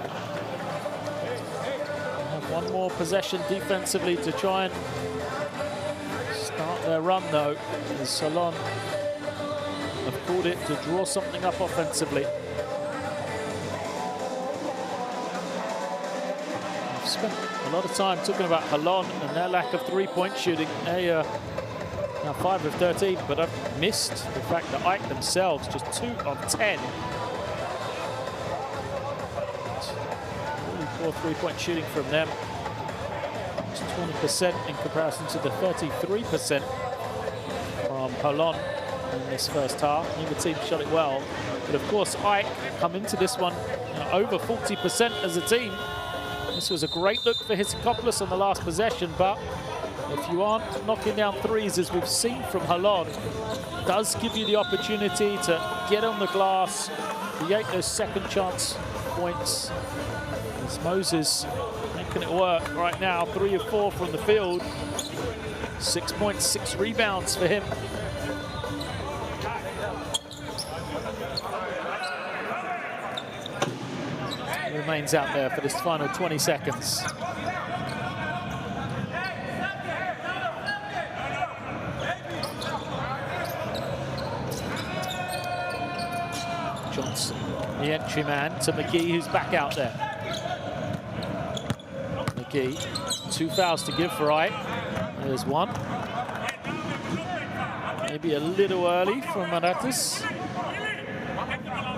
Have one more possession defensively to try and start their run, though, as Holon have called it to draw something up offensively. I've spent a lot of time talking about Holon and their lack of three-point shooting. They are now 5 of 13, but I've missed the fact that Ike themselves just 2 of 10. Really poor three-point shooting from them. It's 20% in comparison to the 33% from Holon in this first half. Neither team shot it well, but of course Ike come into this one over 40% as a team. This was a great look for Hisakopoulos on the last possession, but if you aren't knocking down threes, as we've seen from Holon, it does give you the opportunity to get on the glass, create those second chance points. It's Moses making it work right now. 3 of 4 from the field. 6 points, 6 rebounds for him. He remains out there for this final 20 seconds. Johnson, the entry man, to McGee, who's back out there. McGee, 2 fouls to give for Ike. There's one. Maybe a little early from Manatis.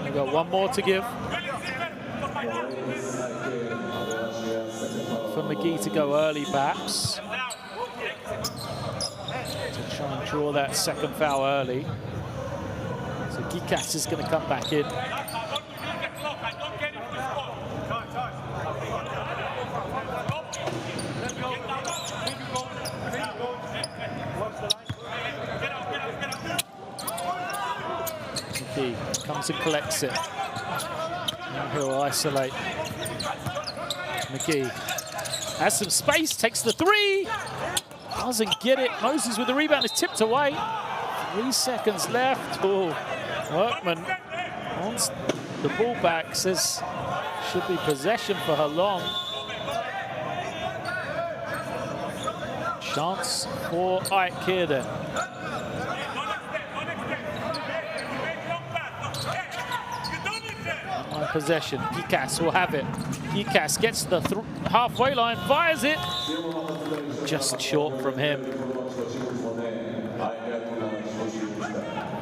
We've got one more to give. For McGee to go early, perhaps. To try and draw that second foul early. So Gikas is going to come back in. McGee comes and collects it. And he'll isolate. McGee has some space, takes the three. Doesn't get it. Moses with the rebound is tipped away. 3 seconds left. Oh, Workman wants the ball back, says should be possession for Holon. Chance for Ike here then. On possession, Gikas will have it. Gikas gets the halfway line, fires it. Just short from him.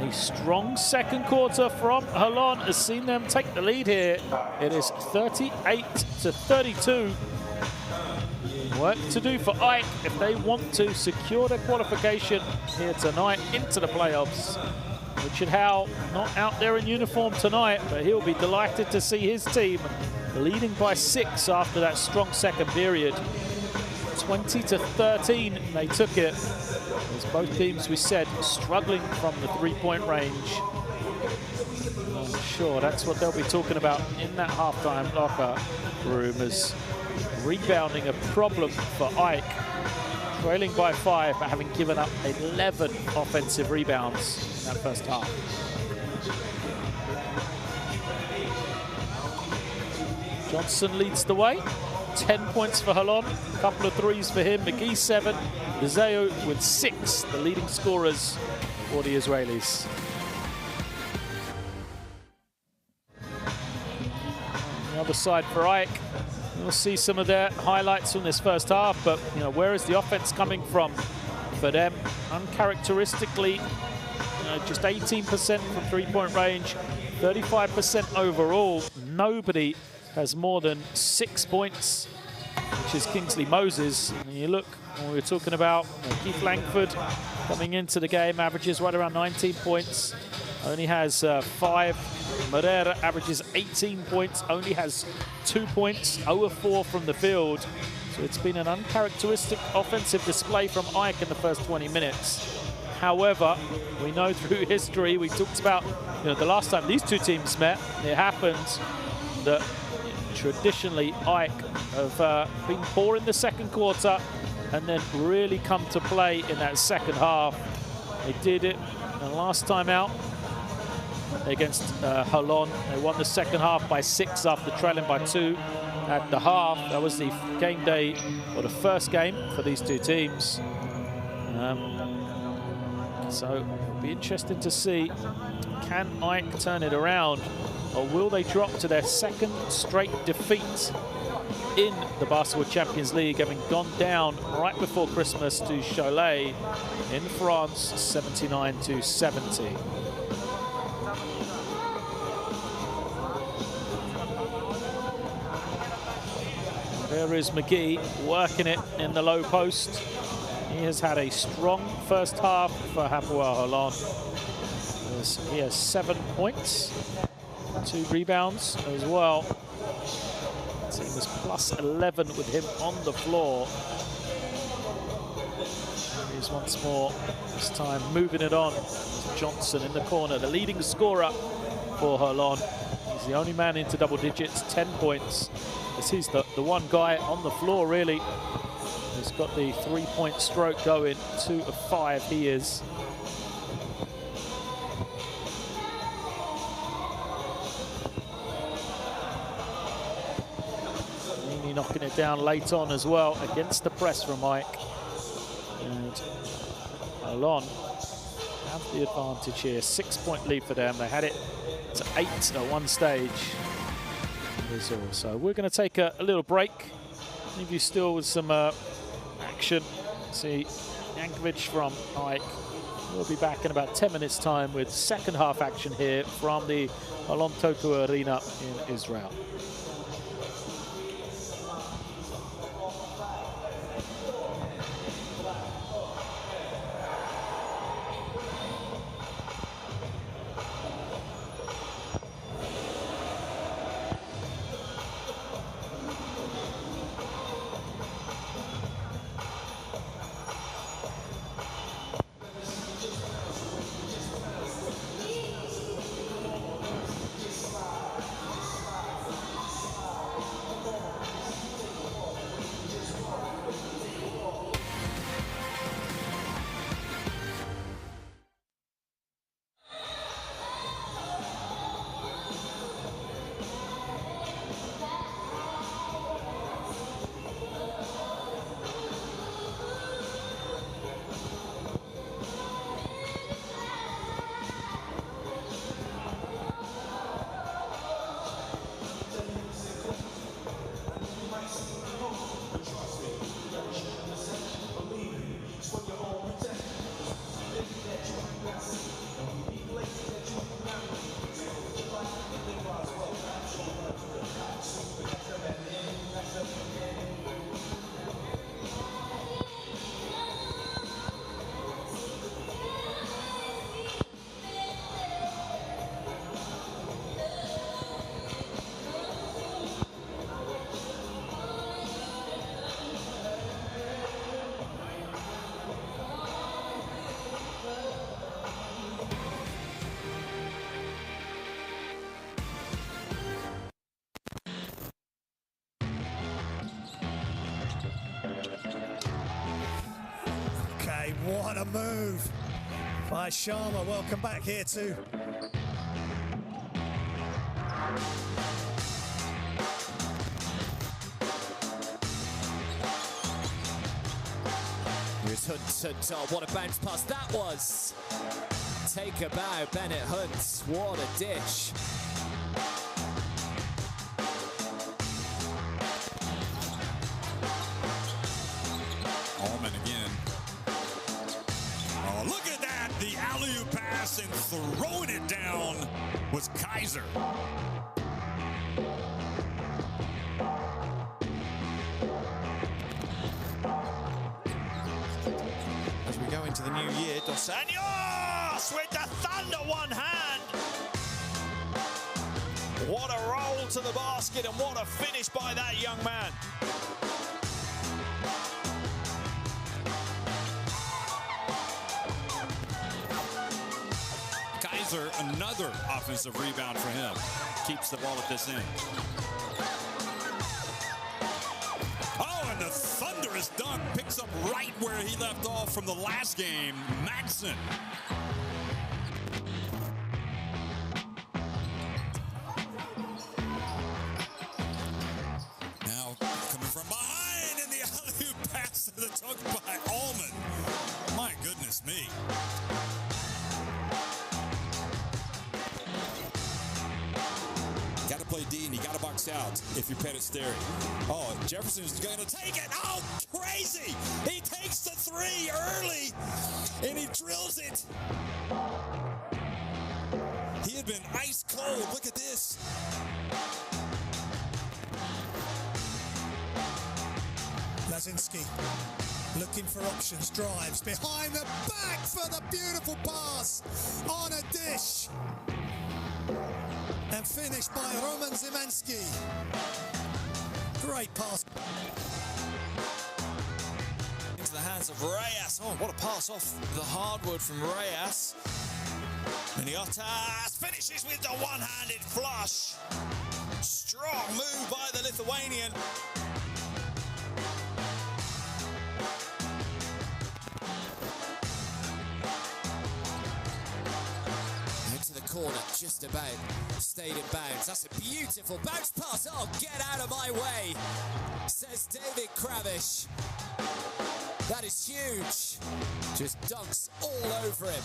A strong second quarter from Holon has seen them take the lead here. It is 38-32. Work to do for Ike if they want to secure their qualification here tonight into the playoffs. Richard Howell not out there in uniform tonight, but he'll be delighted to see his team leading by 6 after that strong second period. 20-13 they took it. As both teams, we said, struggling from the three-point range. I'm sure that's what they'll be talking about in that halftime locker room, as rebounding a problem for Ike. trailing by 5, but having given up 11 offensive rebounds in that first half. Johnson leads the way. 10 points for Holon, a couple of threes for him. McGee 7, Lizeo with 6, the leading scorers for the Israelis. On the other side for AEK, we'll see some of their highlights from this first half, but where is the offense coming from for them? Uncharacteristically, just 18% from three-point range, 35% overall. Nobody has more than 6 points, which is Kingsley Moses. And you look, when we were talking about Keith Langford coming into the game, averages right around 19 points, only has 5. Moreira averages 18 points, only has 2 points, 0 of 4 from the field. So it's been an uncharacteristic offensive display from AEK in the first 20 minutes. However, we know through history, we talked about the last time these two teams met, it happened that traditionally AEK have been poor in the second quarter and then really come to play in that second half. They did it the last time out against Holon. They won the second half by 6 after trailing by 2 at the half. That was the game day, or the first game for these two teams. So it'll be interesting to see, can AEK turn it around, or will they drop to their second straight defeat in the Basketball Champions League, having gone down right before Christmas to Cholet in France, 79-70. There is McGee working it in the low post. He has had a strong first half for Hapoel Holon. He has 7 points, 2 rebounds as well. The team is plus 11 with him on the floor. He's once more, this time moving it on. Johnson in the corner, the leading scorer for Holon. He's the only man into double digits, 10 points. This is the one guy on the floor, really. He's got the 3-point stroke going, 2 of 5 he is. Knocking it down late on as well against the press from AEK. And Holon have the advantage here. 6-point lead for them. They had it to 8 at one stage. So we're going to take a little break. Leave you still with some action. See Yankovic from AEK. We'll be back in about 10 minutes time with second half action here from the Holon Toku Arena in Israel. What a move by Sharma. Welcome back here too. Here's Hunt. Oh, what a bounce pass that was. Take a bow, Bennett Hunt. What a dish. Allman again. Oh, look at that. The alley-oop pass and throwing it down was Kaiser. As we go into the new year, Dos Anjos with the thunder one hand. What a roll to the basket and what a finish by that young man. Kaiser, another offensive rebound for him. Keeps the ball at this end. Oh, and the Thunder is done. Picks up right where he left off from the last game. Maxson. Now coming from behind in the alley-oop pass to the dunk by Allman. My goodness me. Got to play D and you got to box out if you're Pettit-Sterry. Oh, Jefferson's going to take it. Oh, crazy. He takes the three early and he drills it. He had been ice cold. Look at this. Lazinski looking for options, drives behind the back for the beautiful pass on a dish. And finished by Roman Zimanski. Great pass. Into the hands of Reyes. Oh, what a pass off the hardwood from Reyes. Miniotas finishes with the one-handed flush. Strong move by the Lithuanian. Corner just about stayed in bounds. That's a beautiful bounce pass. Oh, get out of my way, says David Kravish. That is huge. Just dunks all over him.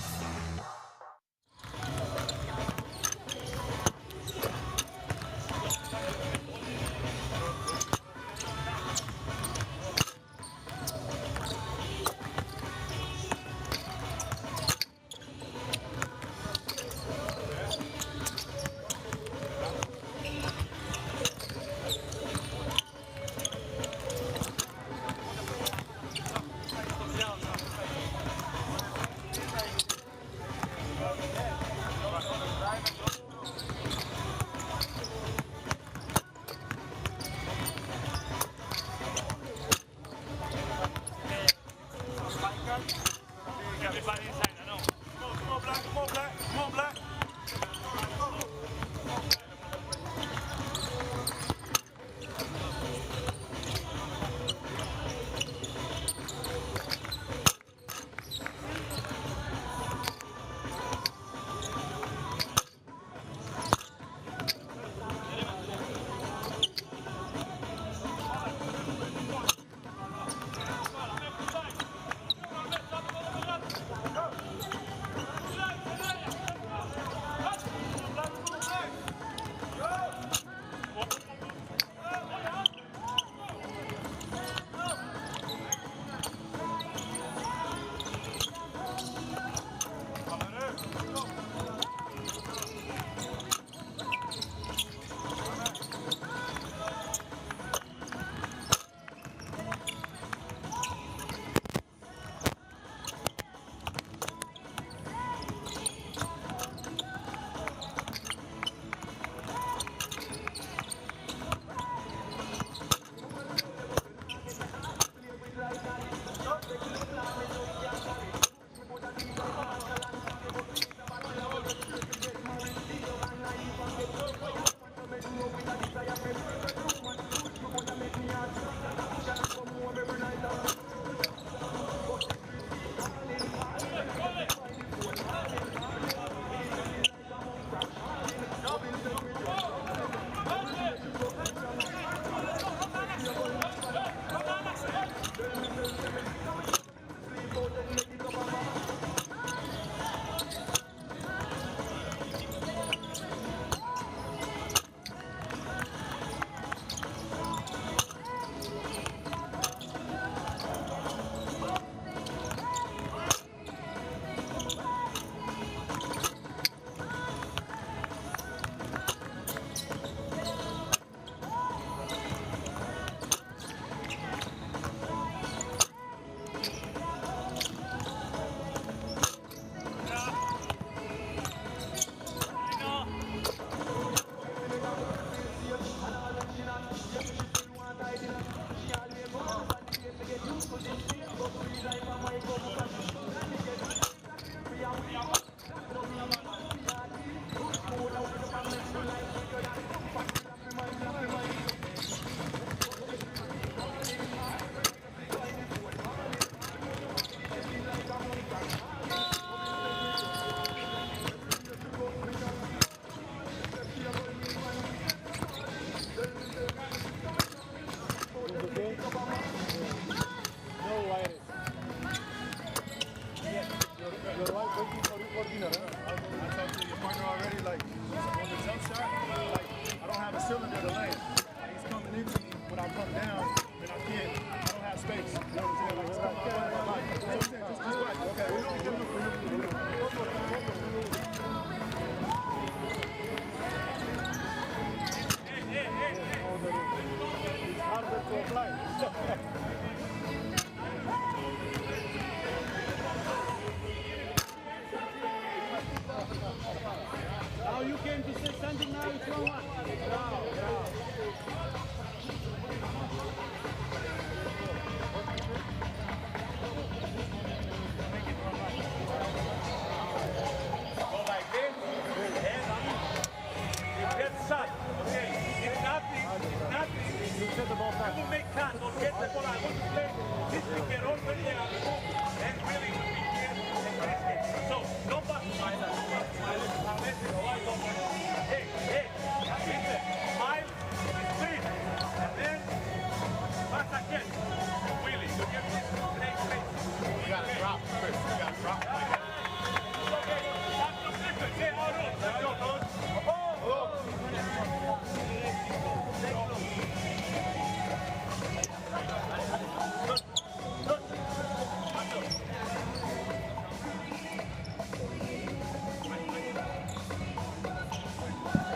will make chance. Don't get the ball. I want to play this pick and roll when they are moved and really be here and press it. So, no pass. Hey, listen. 5, 3, and then pass again. Really, you get this great space. You got to drop, Chris. You got to drop.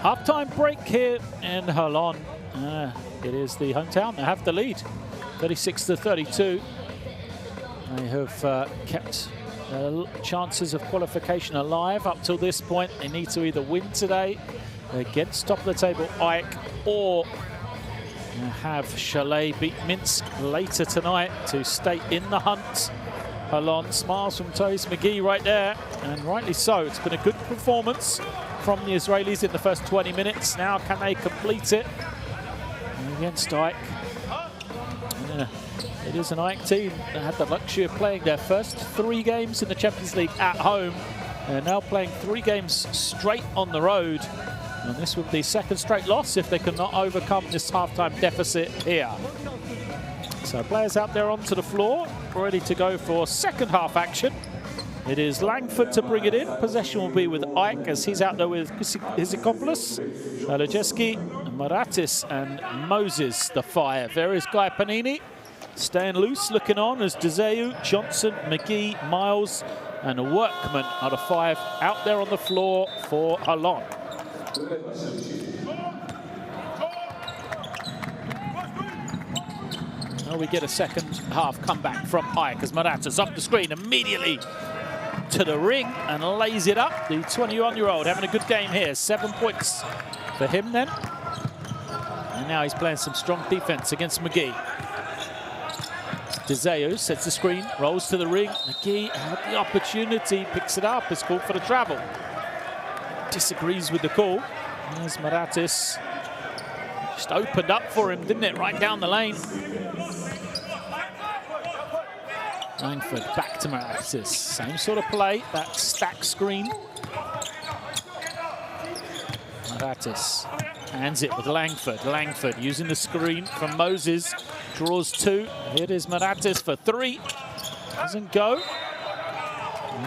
Half-time break here in Holon. It is the hometown that have the lead, 36-32. They have kept chances of qualification alive up till this point. They need to either win today against top-of-the-table AEK or have Chalet beat Minsk later tonight to stay in the hunt. Holon, smiles from Toes McGee right there, and rightly so. It's been a good performance from the Israelis in the first 20 minutes. Now can they complete it against AEK? It is an AEK team that had the luxury of playing their first 3 games in the Champions League at home. They're now playing 3 games straight on the road. And this would be second straight loss if they could not overcome this halftime deficit here. So players out there onto the floor, ready to go for second half action. It is Langford to bring it in. Possession will be with AEK as he's out there with Hizikopoulos, Lejeski, Maratis and Moses, the 5. There is Guy Panini staying loose, looking on as Dezeu, Johnson, McGee, Miles and Workman are the 5 out there on the floor for Holon. Well, we get a second half comeback from AEK as Maratis up the screen immediately to the ring and lays it up. The 21-year-old having a good game here. 7 points for him then. And now he's playing some strong defense against McGee. Dezeu sets the screen, rolls to the ring. McGee had the opportunity, picks it up, is called for the travel. Disagrees with the call. There's Maratis. Just opened up for him, didn't it? Right down the lane. Langford back to Maratis. Same sort of play, that stack screen. Maratis hands it with Langford. Langford using the screen from Moses. Draws 2. Here it is Maratis for 3. Doesn't go.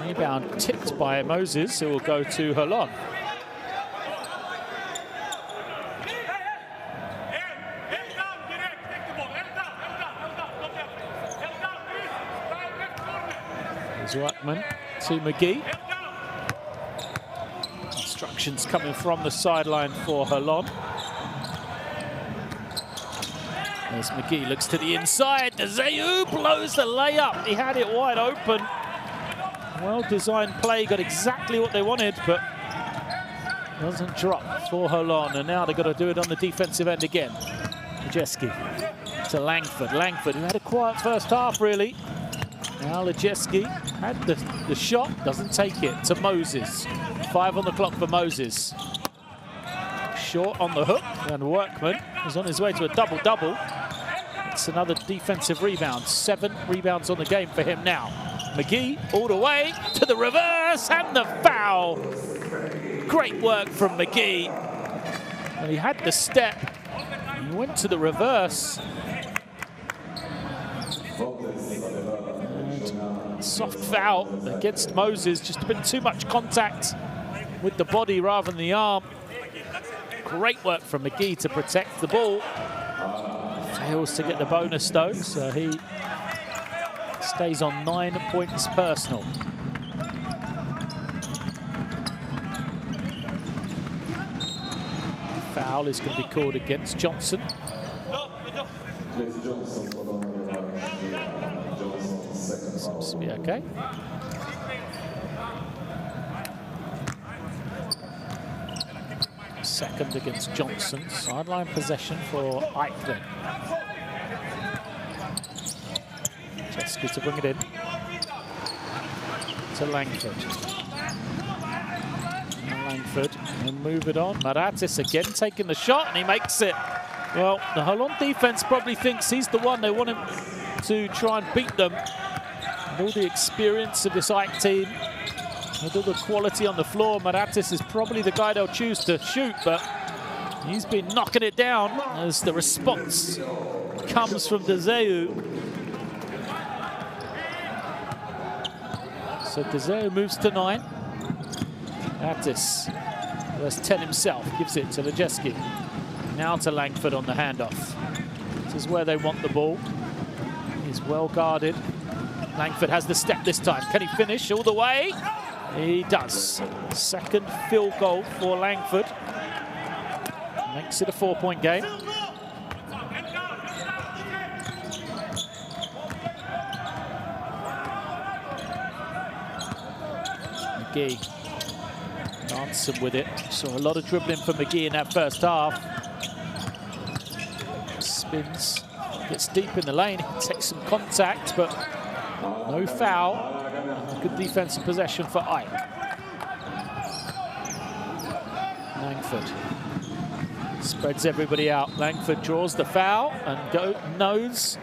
Rebound tipped by Moses, who will go to Holon. Workman to McGee. Instructions coming from the sideline for Holon. As McGee looks to the inside, Dezeu blows the layup. He had it wide open. Well-designed play, got exactly what they wanted, but doesn't drop for Holon. And now they've got to do it on the defensive end again. Lejeski to Langford. Langford, who had a quiet first half, really. Now Lejeski had the shot, doesn't take it, to Moses. 5 on the clock for Moses. Short on the hook, and Workman is on his way to a double-double. It's another defensive rebound. 7 rebounds on the game for him now. McGee all the way to the reverse, and the foul. Great work from McGee. And he had the step, he went to the reverse. Soft foul against Moses, just a bit too much contact with the body rather than the arm. Great work from McGee to protect the ball. Fails to get the bonus though, so he stays on 9 points personal. Foul is going to be called against Johnson. Seems to be okay. Second against Johnson. Sideline possession for AEK then. Chesky to bring it in. To Langford. Langford will move it on. Maratis again taking the shot, and he makes it. Well, the Holon defense probably thinks he's the one. They want him to try and beat them. And all the experience of this AEK team, with all the quality on the floor, Maratis is probably the guy they'll choose to shoot, but he's been knocking it down as the response comes from Dezeu. So Dezeu moves to 9. Maratis, that's 10 himself, gives it to Lejeski. Now to Langford on the handoff. This is where they want the ball. He's well guarded. Langford has the step this time. Can he finish all the way? He does. Second field goal for Langford. Makes it a 4-point game. McGee. Ransom with it. Saw a lot of dribbling from McGee in that first half. Spins, gets deep in the lane, takes some contact, but no foul. Good defensive possession for AEK. Langford spreads everybody out. Langford draws the foul and knows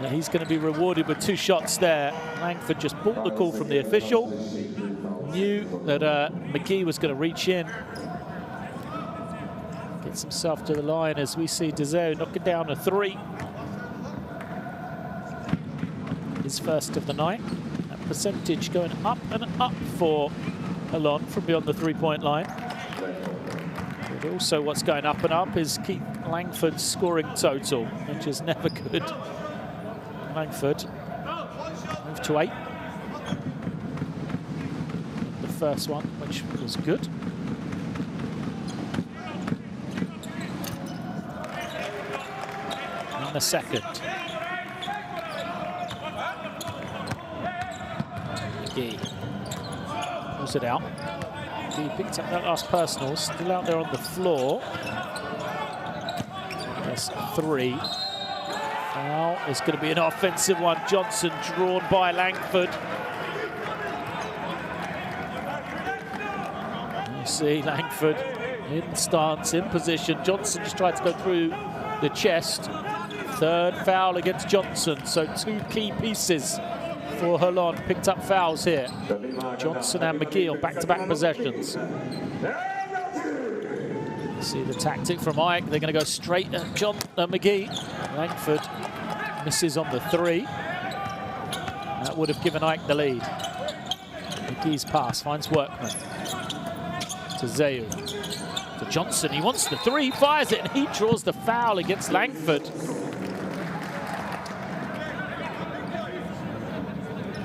that he's going to be rewarded with 2 shots there. Langford just bought the call from the official. Knew that McGee was going to reach in. Gets himself to the line as we see Dezeu knocking down a 3. His first of the night. That percentage going up and up for Holon from beyond the 3-point line. But also what's going up and up is Keith Langford's scoring total, which is never good. Langford moved to 8. The first one, which was good. And the second. McGee pulls it out. He picked up that last personal, still out there on the floor. That's 3. Foul is going to be an offensive one. Johnson drawn by Langford. You see Langford in stance, in position. Johnson just tried to go through the chest. Third foul against Johnson, so 2 key pieces for Holon. Picked up fouls here. Johnson and McGee on back-to-back possessions. See the tactic from AEK. They're going to go straight at McGee. Langford misses on the 3. That would have given AEK the lead. McGee's pass finds Workman. To Zeu. To Johnson. He wants the 3, fires it, and he draws the foul against Langford.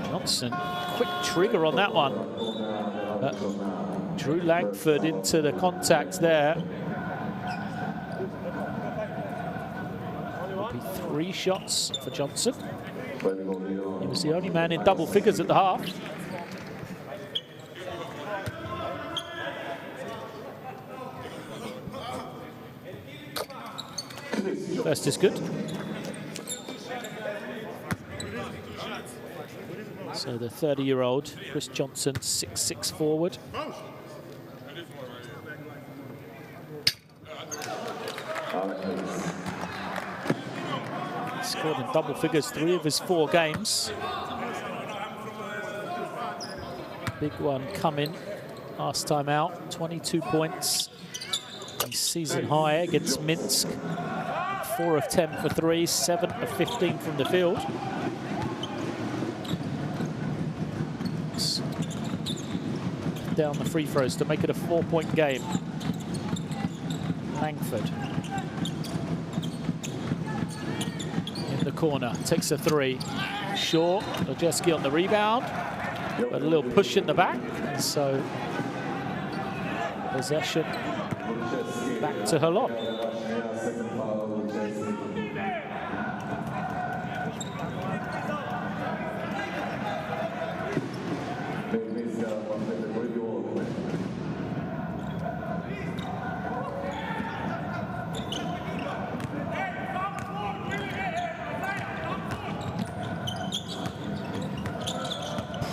Johnson, quick trigger on that one. Drew Langford into the contact there. Will be 3 shots for Johnson. He was the only man in double figures at the half. First is good. So the 30-year-old Chris Johnson, 6'6" forward. Scored in double figures 3 of his 4 games. Big one coming last time out, 22 points. His season high against Minsk. 4 of 10 for 3, 7 of 15 from the field. Down the free throws to make it a 4-point game. Langford in the corner, takes a 3. Short, Lejeski on the rebound, but a little push in the back, and so possession back to Holon.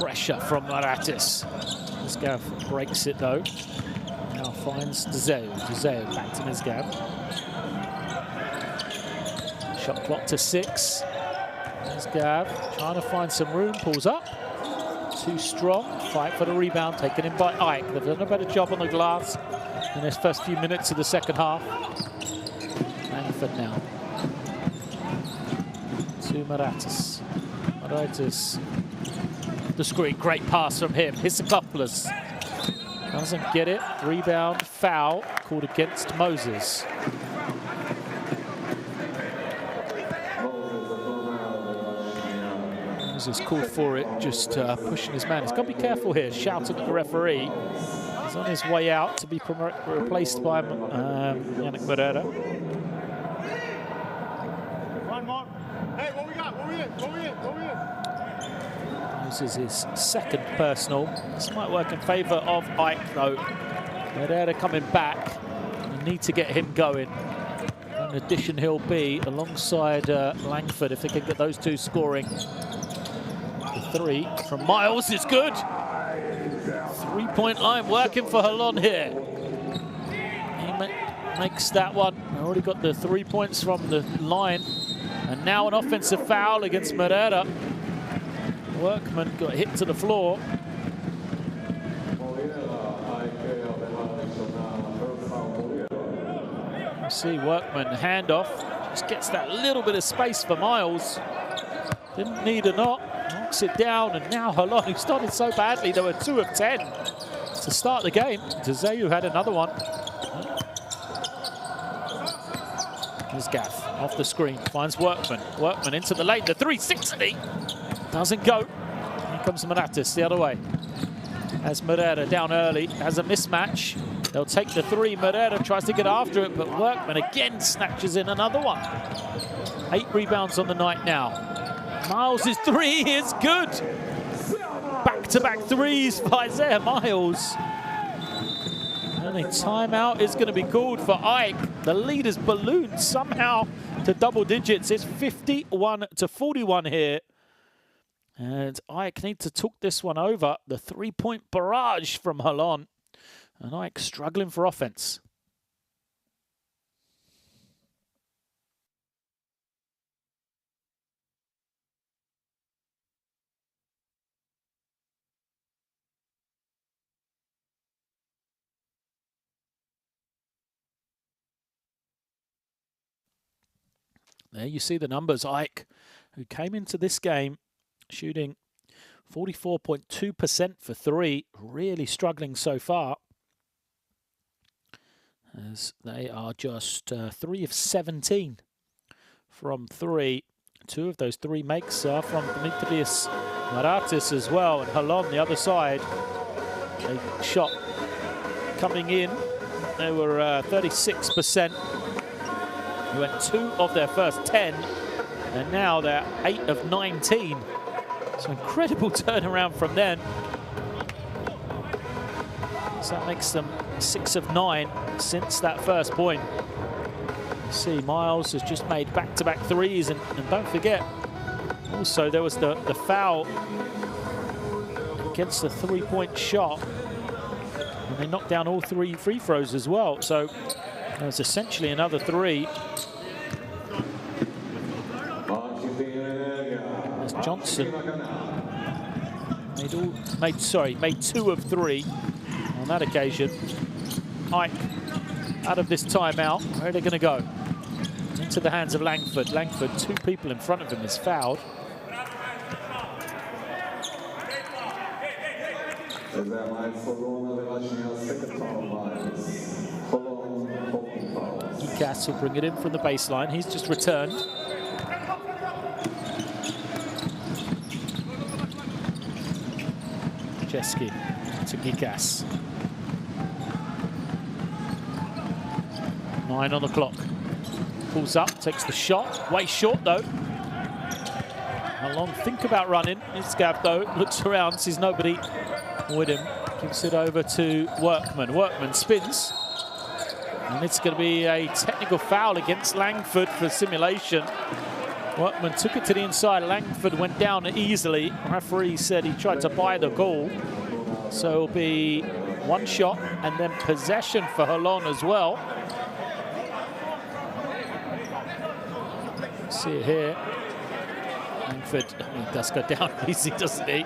Pressure from Maratis. Misgav breaks it though. Now finds Dezeu. Dezeu back to Misgav. Shot clock to 6. There's Gav trying to find some room, pulls up. Too strong, fight for the rebound, taken in by Ike. They've done a better job on the glass in this first few minutes of the second half. Langford now. To Maratis. Maratis. The screen, great pass from him. Hisakopoulos doesn't get it. Rebound, foul, called against Moses. Moses called for it, just pushing his man. He's got to be careful here, shouting at the referee. He's on his way out to be replaced by Yannick Moreira. One more. Hey, what we got? What we in? What we in? What we in? This is his second personal. This might work in favour of Ike, though. Moreira coming back. We need to get him going. In addition, he'll be alongside Langford if they can get those two scoring. The 3 from Miles is good. 3-point line working for Holon here. He makes that one. Already got the 3 points from the line. And now an offensive foul against Moreira. Workman got hit to the floor. You see Workman handoff. Just gets that little bit of space for Miles. Didn't need a knock. Knocks it down, and now Holon, who started so badly, they were 2 of 10 to start the game. Zayu had another one. Here's Gaff off the screen, finds Workman. Workman into the lane, the 360 doesn't go. Here comes Maratis the other way. As Moreira down early, has a mismatch. They'll take the 3. Moreira tries to get after it, but Workman again snatches in another one. 8 rebounds on the night now. Miles' 3 is good. Back-to-back threes by Isaiah Miles. And a timeout is going to be called for Ike. The lead has ballooned somehow to double digits. It's 51-41 here. And Ike need to talk this one over. The 3-point barrage from Holon. And Ike struggling for offense. There you see the numbers. Ike, who came into this game shooting 44.2% for 3, really struggling so far, as they are just 3 of 17 from 3. 2 of those 3 makes are from Dimitrios Maratis as well, and Holon the other side. A shot coming in. They were 36%. They went 2 of their first 10, and now they're 8 of 19. So incredible turnaround from them. So that makes them 6 of 9 since that first point. You see, Miles has just made back-to-back threes, and don't forget, also there was the foul against the 3-point shot, and they knocked down all 3 free throws as well. So there's essentially another 3. As Johnson made 2 of 3 on that occasion. Ike out of this timeout. Where are they going to go? Into the hands of Langford. Langford, 2 people in front of him, is fouled. Gikas will bring it in from the baseline. He's just returned. Jeski to Gikas. 9 on the clock. Pulls up, takes the shot. Way short though. Holon think about running. It's Gav though. Looks around, sees nobody with him. Gives it over to Workman. Workman spins. And it's going to be a technical foul against Langford for simulation. Workman took it to the inside. Langford went down easily. Referee said he tried to buy the goal. So it'll be 1 shot and then possession for Holon as well. See it here. Langford, he does go down easy, doesn't he?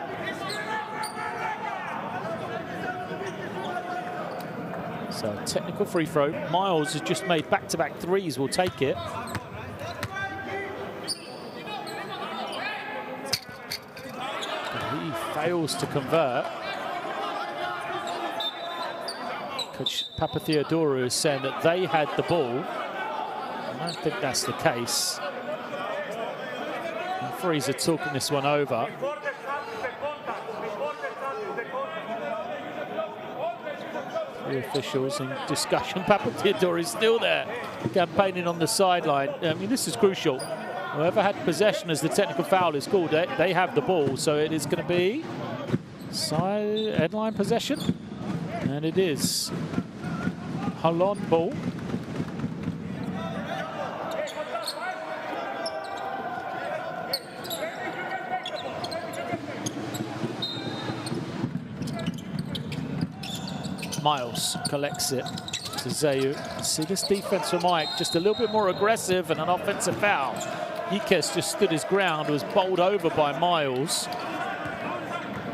So technical free throw. Miles has just made back-to-back threes. We'll take it. But he fails to convert. Coach Papatheodorou is saying that they had the ball. I don't think that's the case. And Freeze are talking this one over. The officials in discussion. Papatheodorou is still there, campaigning on the sideline. I mean, this is crucial. Whoever had possession as the technical foul is called, they have the ball, so it is going to be headline possession. And it is Holon ball. Miles collects it to Zayu. See this defense from Mike, just a little bit more aggressive and an offensive foul. Ikes just stood his ground, was bowled over by Miles.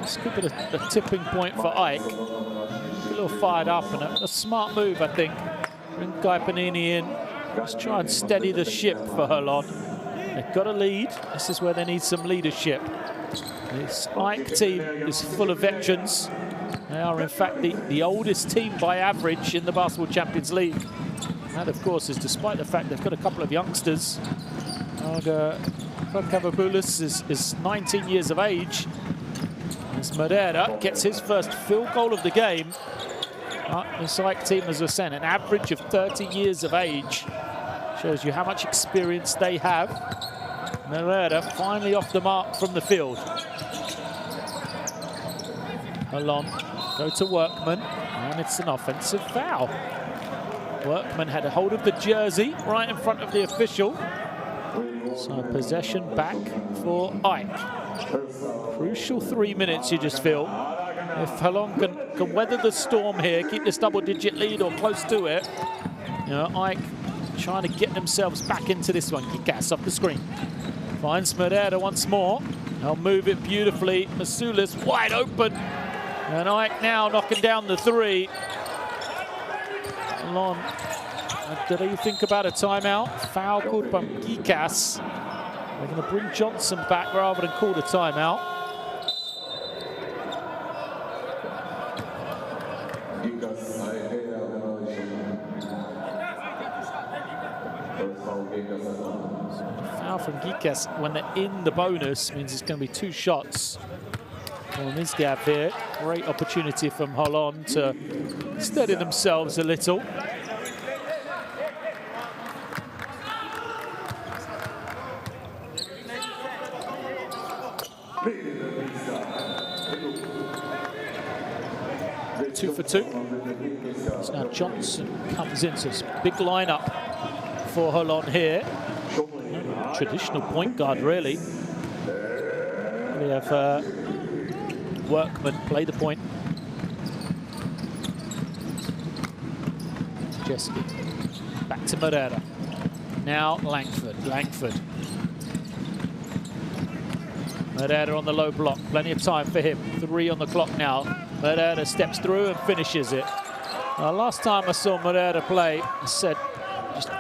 This could be a tipping point for Ike. A little fired up and a smart move, I think. Bring Guy Panini in. Just try and steady the ship for Holon. They've got a lead. This is where they need some leadership. This Ike team is full of veterans. They are, in fact, the oldest team by average in the Basketball Champions League. That, of course, is despite the fact they've got a couple of youngsters. Kavaboulis is 19 years of age. As Moreira gets his first field goal of the game. This Ike team, as I was saying, an average of 30 years of age. Shows you how much experience they have. Moreira finally off the mark from the field. Holon go to Workman, and it's an offensive foul. Workman had a hold of the jersey right in front of the official. So possession back for Ike. Crucial 3 minutes, you just feel. If Holon can weather the storm here, keep this double-digit lead or close to it, you know, Ike trying to get themselves back into this one. Gas off the screen. Finds Moreira once more. They'll move it beautifully. Masulis wide open. And Ike now knocking down the three. Holon, did you think about a timeout? Foul called by Gikas. They're going to bring Johnson back rather than call a timeout. Foul from Gikas when they're in the bonus means it's going to be 2 shots. On this gap here, great opportunity from Holon to steady themselves a little. Two for two. So now Johnson comes in, so it's a big lineup for Holon here. Traditional point guard, really. We have Workman play the point. Jeske back to Moreira. Now Langford. Moreira on the low block. Plenty of time for him. 3 on the clock now. Moreira steps through and finishes it. Last time I saw Moreira play, I said just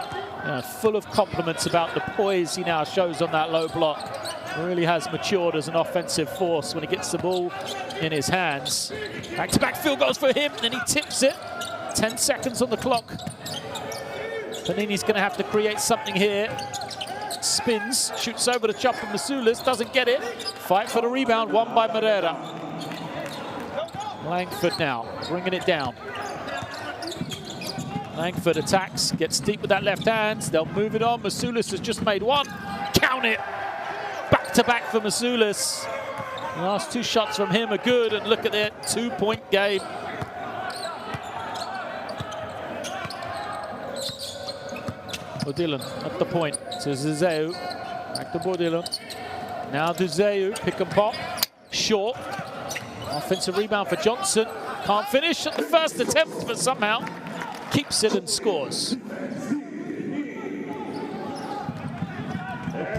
full of compliments about the poise he now shows on that low block. Really has matured as an offensive force when he gets the ball in his hands. Back-to-back field goals for him, then he tips it. 10 seconds on the clock. Panini's going to have to create something here. Spins, shoots over the chop from Masulis, doesn't get it. Fight for the rebound, won by Moreira. Langford now, bringing it down. Langford attacks, gets deep with that left hand. They'll move it on. Masulis has just made one. Count it. Back-to-back for Masulis. The last 2 shots from him are good, and look at that 2-point game. Odilon at the point to Zizeu. Back to Bodilon. Now to Zizeu, pick and pop. Short. Offensive rebound for Johnson. Can't finish at the first attempt, but somehow keeps it and scores.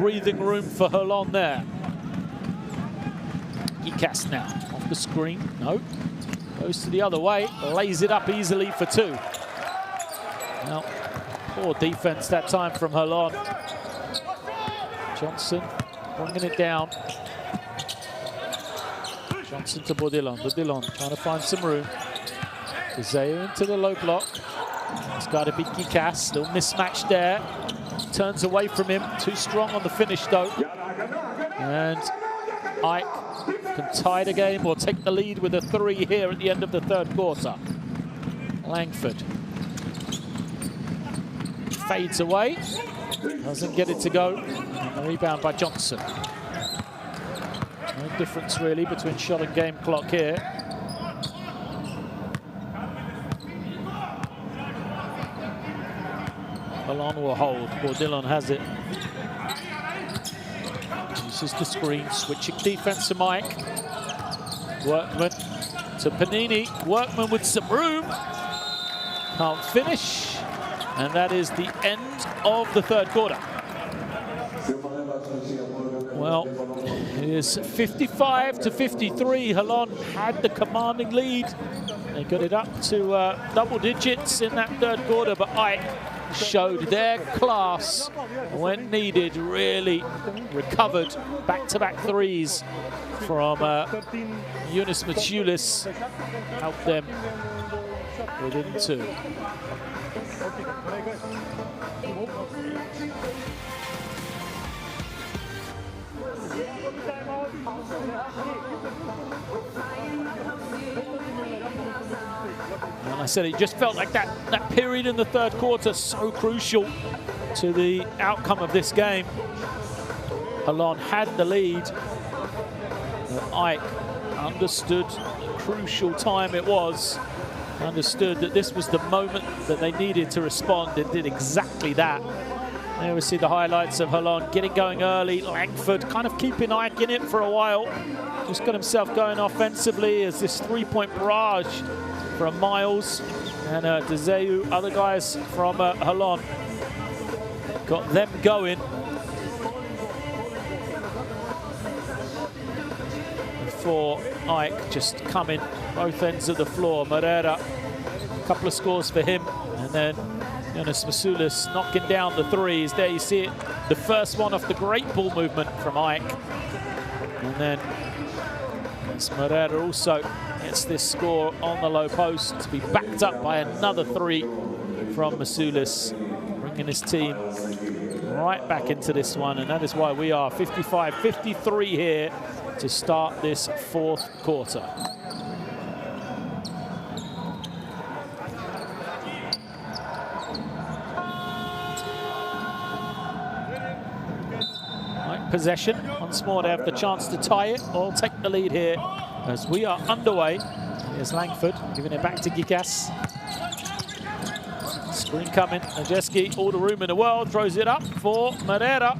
breathing room for Holon there. Gikas now off the screen. No. Goes to the other way. Lays it up easily for two. Now, poor defense that time from Holon. Johnson bringing it down. Johnson to Bourdillon. Bourdillon trying to find some room. Zeo into the low block. It's got to be Gikas. Little mismatch there. Turns away from him. Too strong on the finish though. And Ike can tie the game or take the lead with a three here at the end of the third quarter. Langford fades away. Doesn't get it to go. And the rebound by Johnson. No difference really between shot and game clock here. Holon will hold. Bourdillon has it. Uses the screen. Switching defense to Mike. Workman to Panini. Workman with some room. Can't finish. And that is the end of the third quarter. Well, it is 55-53. Holon had the commanding lead. They got it up to double digits in that third quarter, but Ike showed their class when needed, really recovered. Back-to-back threes from Yunus Matsoulis, helped them within two. And I said it just felt like that period in the third quarter so crucial to the outcome of this game. Holon had the lead. Ike understood the crucial time it was. Understood that this was the moment that they needed to respond and did exactly that. There we see the highlights of Holon getting going early. Langford kind of keeping Ike in it for a while. Just got himself going offensively as this three-point barrage from Miles and Dezeu, other guys from Holon. Got them going. For Ike just coming both ends of the floor. Moreira, a couple of scores for him. And then Yunus Matsoulis knocking down the threes. There you see it. The first one off the great ball movement from Ike. And then Moreira also gets this score on the low post to be backed up by another three from Matsoulis, bringing his team right back into this one. And that is why we are 55-53 here to start this fourth quarter. Possession. Once more, they have the chance to tie it or take the lead here as we are underway. Here's Langford giving it back to Gikas. Screen coming. Najeski, all the room in the world, throws it up for Moreira.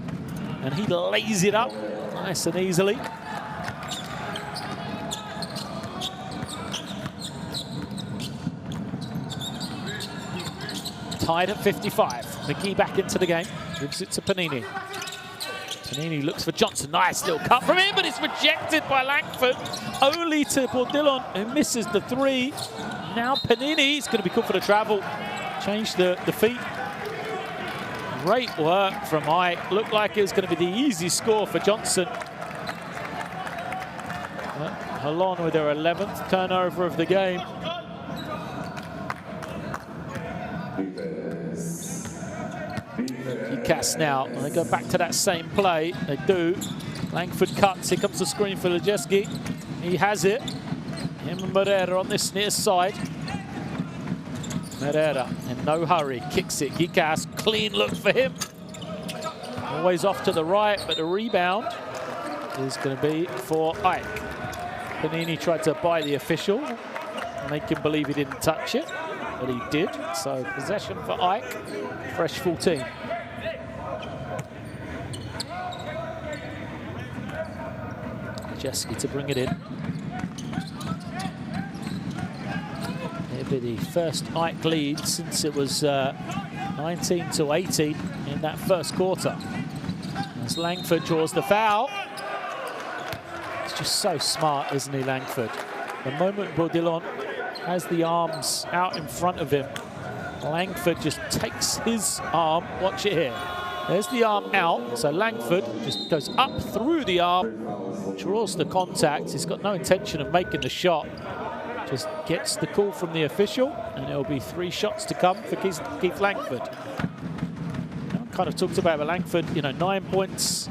And he lays it up nice and easily. Tied at 55. McGee back into the game. Gives it to Panini. Panini looks for Johnson. Nice little cut from him, but it's rejected by Langford. Only to Bourdillon, who misses the three. Now Panini is going to be called for the travel. Change the feet. Great work from Ike. Looked like it was going to be the easy score for Johnson. Holon with their 11th turnover of the game. Gikas now. They go back to that same play. They do. Langford cuts. Here comes the screen for Najeski. He has it. Him and Moreira on this near side. Moreira in no hurry. Kicks it. Gikas. Clean look for him. Always off to the right, but the rebound is going to be for Ike. Panini tried to buy the official, make him believe he didn't touch it, but he did. So possession for Ike. Fresh 14. Jeski to bring it in. It'll be the first Ike lead since it was 19-18 in that first quarter. as Langford draws the foul. He's just so smart, isn't he, Langford? The moment Baudillon has the arms out in front of him, Langford just takes his arm. Watch it here. There's the arm out, so Langford just goes up through the arm, draws the contact. He's got no intention of making the shot. Just gets the call from the official, and there'll be 3 shots to come for Keith Langford. I kind of talked about Langford, you know, 9 points.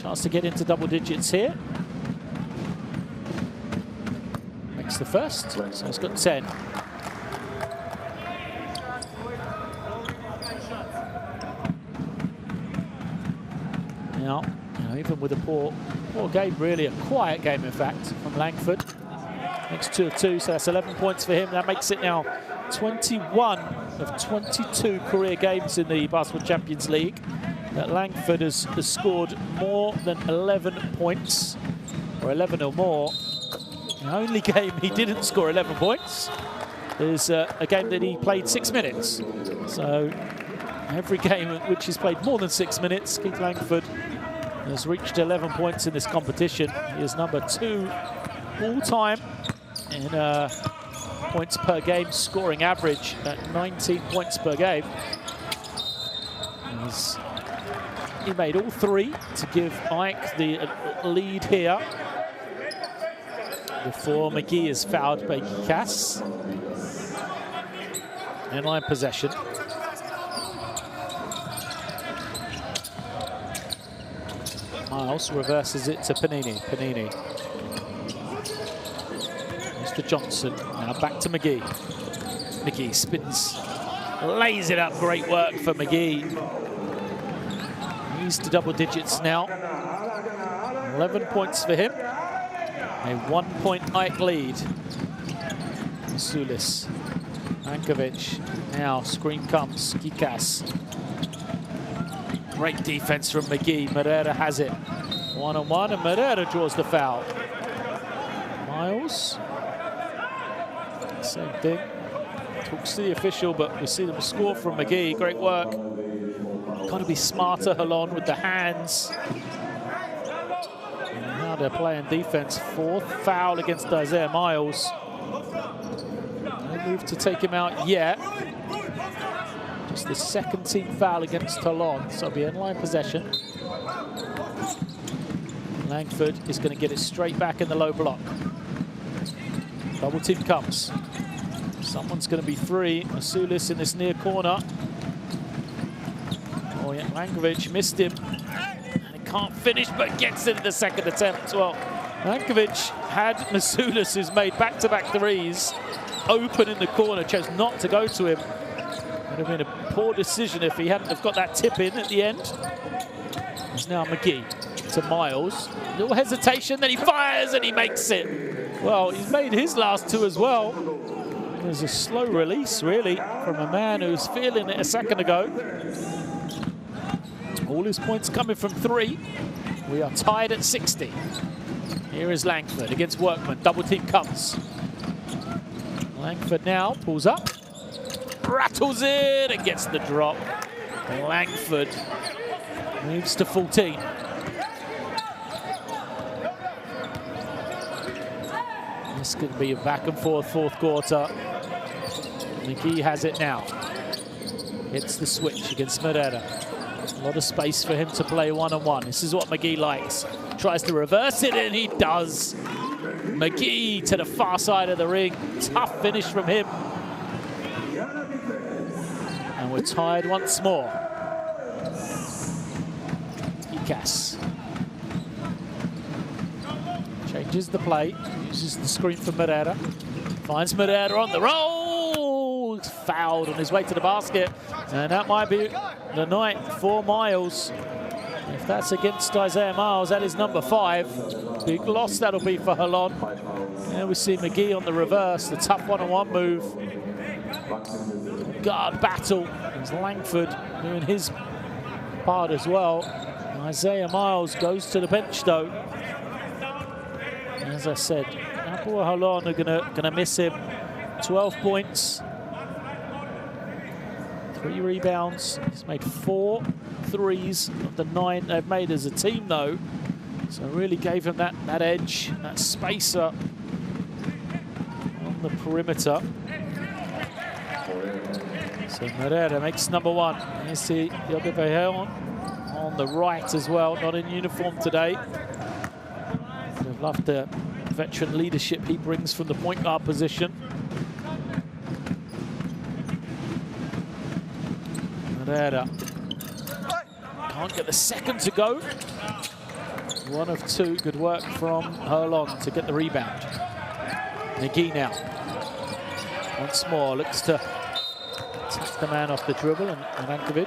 Chance to get into double digits here. Makes the first, so he's got 10. Now, you know, even with a poor game, really a quiet game, in fact, from Langford. Makes 2 of 2, so that's 11 points for him. That makes it now 21 of 22 career games in the Basketball Champions League that Langford has scored more than 11 points, or 11 or more. The only game he didn't score 11 points is a game that he played 6 minutes. So every game in which he's played more than 6 minutes, Keith Langford has reached 11 points in this competition. He is number 2 all-time in points per game scoring average at 19 points per game. He made all 3 to give Ike the lead here before McGee is fouled by Cass. In-line possession. Miles reverses it to Panini. Panini. Mr. Johnson. Now back to McGee. McGee spins. Lays it up. Great work for McGee. He's to double digits now. 11 points for him. A 1-point Ike lead. Masulis. Mankovic. Now screen comes. Kikas. Great defense from McGee. Moreira has it. 1-on-1, and Moreira draws the foul. Miles. Same thing. Talks to the official, but we see them score from McGee. Great work. Got to be smarter, Holon, with the hands. And now they're playing defense. 4th foul against Isaiah Miles. No move to take him out yet. Just the 2nd team foul against Holon, so it'll be in-line possession. Langford is going to get it straight back in the low block. Double team comes. Someone's going to be free. Masulis in this near corner. Oh yeah, Lankovic missed him. And he can't finish, but gets it in the 2nd attempt. Well, Lankovic had Masulis, who's made back-to-back threes, open in the corner, chose not to go to him. Would have been a poor decision if he hadn't have got that tip in at the end. It's now McGee to Miles. Little hesitation, then he fires and he makes it. Well, he's made his last 2 as well. There's a slow release, really, from a man who was feeling it a second ago. All his points coming from 3. We are tied at 60. Here is Langford against Workman. Double team comes. Langford now pulls up. Rattles it and gets the drop. Langford moves to 14. This could be a back and forth 4th quarter. McGee has it now. Hits the switch against Moreira. A lot of space for him to play 1-on-1. This is what McGee likes. Tries to reverse it, and he does. McGee to the far side of the ring. Tough finish from him. And we're tied once more. Ikas changes the play, uses the screen for Moreira. Finds Moreira on the roll. Fouled on his way to the basket. And that might be the night for Miles. If that's against Isaiah Miles, that is number 5. Big loss that'll be for Holon. And we see McGee on the reverse, the tough 1-on-1 move. Guard battle. There's Langford doing his part as well. Isaiah Miles goes to the bench though. As I said, Hapoel Holon are gonna miss him. 12 points, 3 rebounds. He's made 4 threes of the 9 they've made as a team, though. So really gave them that edge, that spacer on the perimeter. So Moreira makes number 1. You see Hapoel on the right as well, not in uniform today. I've loved the veteran leadership he brings from the point guard position. Moreira can't get the second to go. 1 of 2. Good work from Holon to get the rebound. McGee now. Once more looks to attack the man off the dribble, and Ankovic.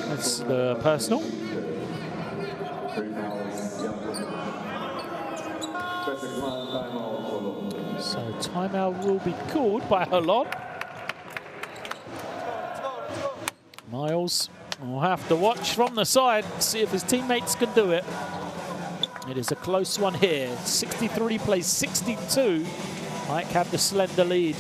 That's the personal. So timeout will be called by Holon. Miles will have to watch from the side, see if his teammates can do it. It is a close one here. 63 plays 62. Might have the slender lead.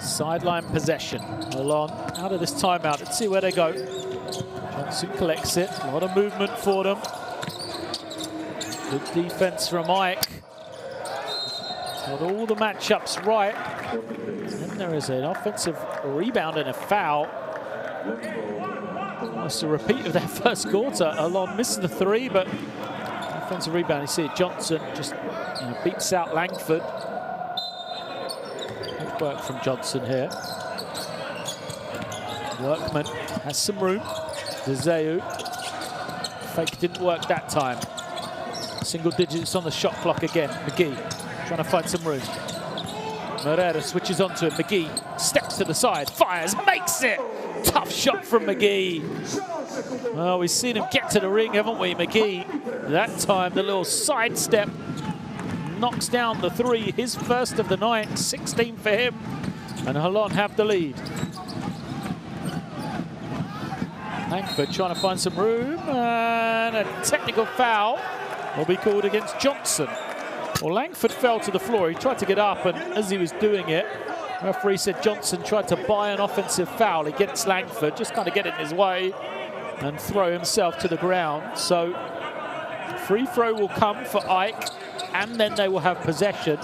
Sideline possession. Holon out of this timeout. Let's see where they go. Johnson collects it. A lot of movement for them. Good defense from AEK. Got all the matchups right. And there is an offensive rebound and a foul. Almost a repeat of that first quarter. Holon missed the 3, but offensive rebound. You see it. Johnson just beats out Langford. Work from Johnson here. Workman has some room. Dezeu. Fake didn't work that time. Single digits on the shot clock again. McGee trying to find some room. Moreira switches onto him. McGee steps to the side, fires, makes it. Tough shot from McGee. Well, we've seen him get to the ring, haven't we, McGee? That time, the little sidestep knocks down the 3, his first of the night, 16 for him, and Holon have the lead. Langford trying to find some room, and a technical foul will be called against Johnson. Well, Langford fell to the floor. He tried to get up, and as he was doing it, referee said Johnson tried to buy an offensive foul against Langford, just kind of get in his way and throw himself to the ground. So free throw will come for AEK, and then they will have possession.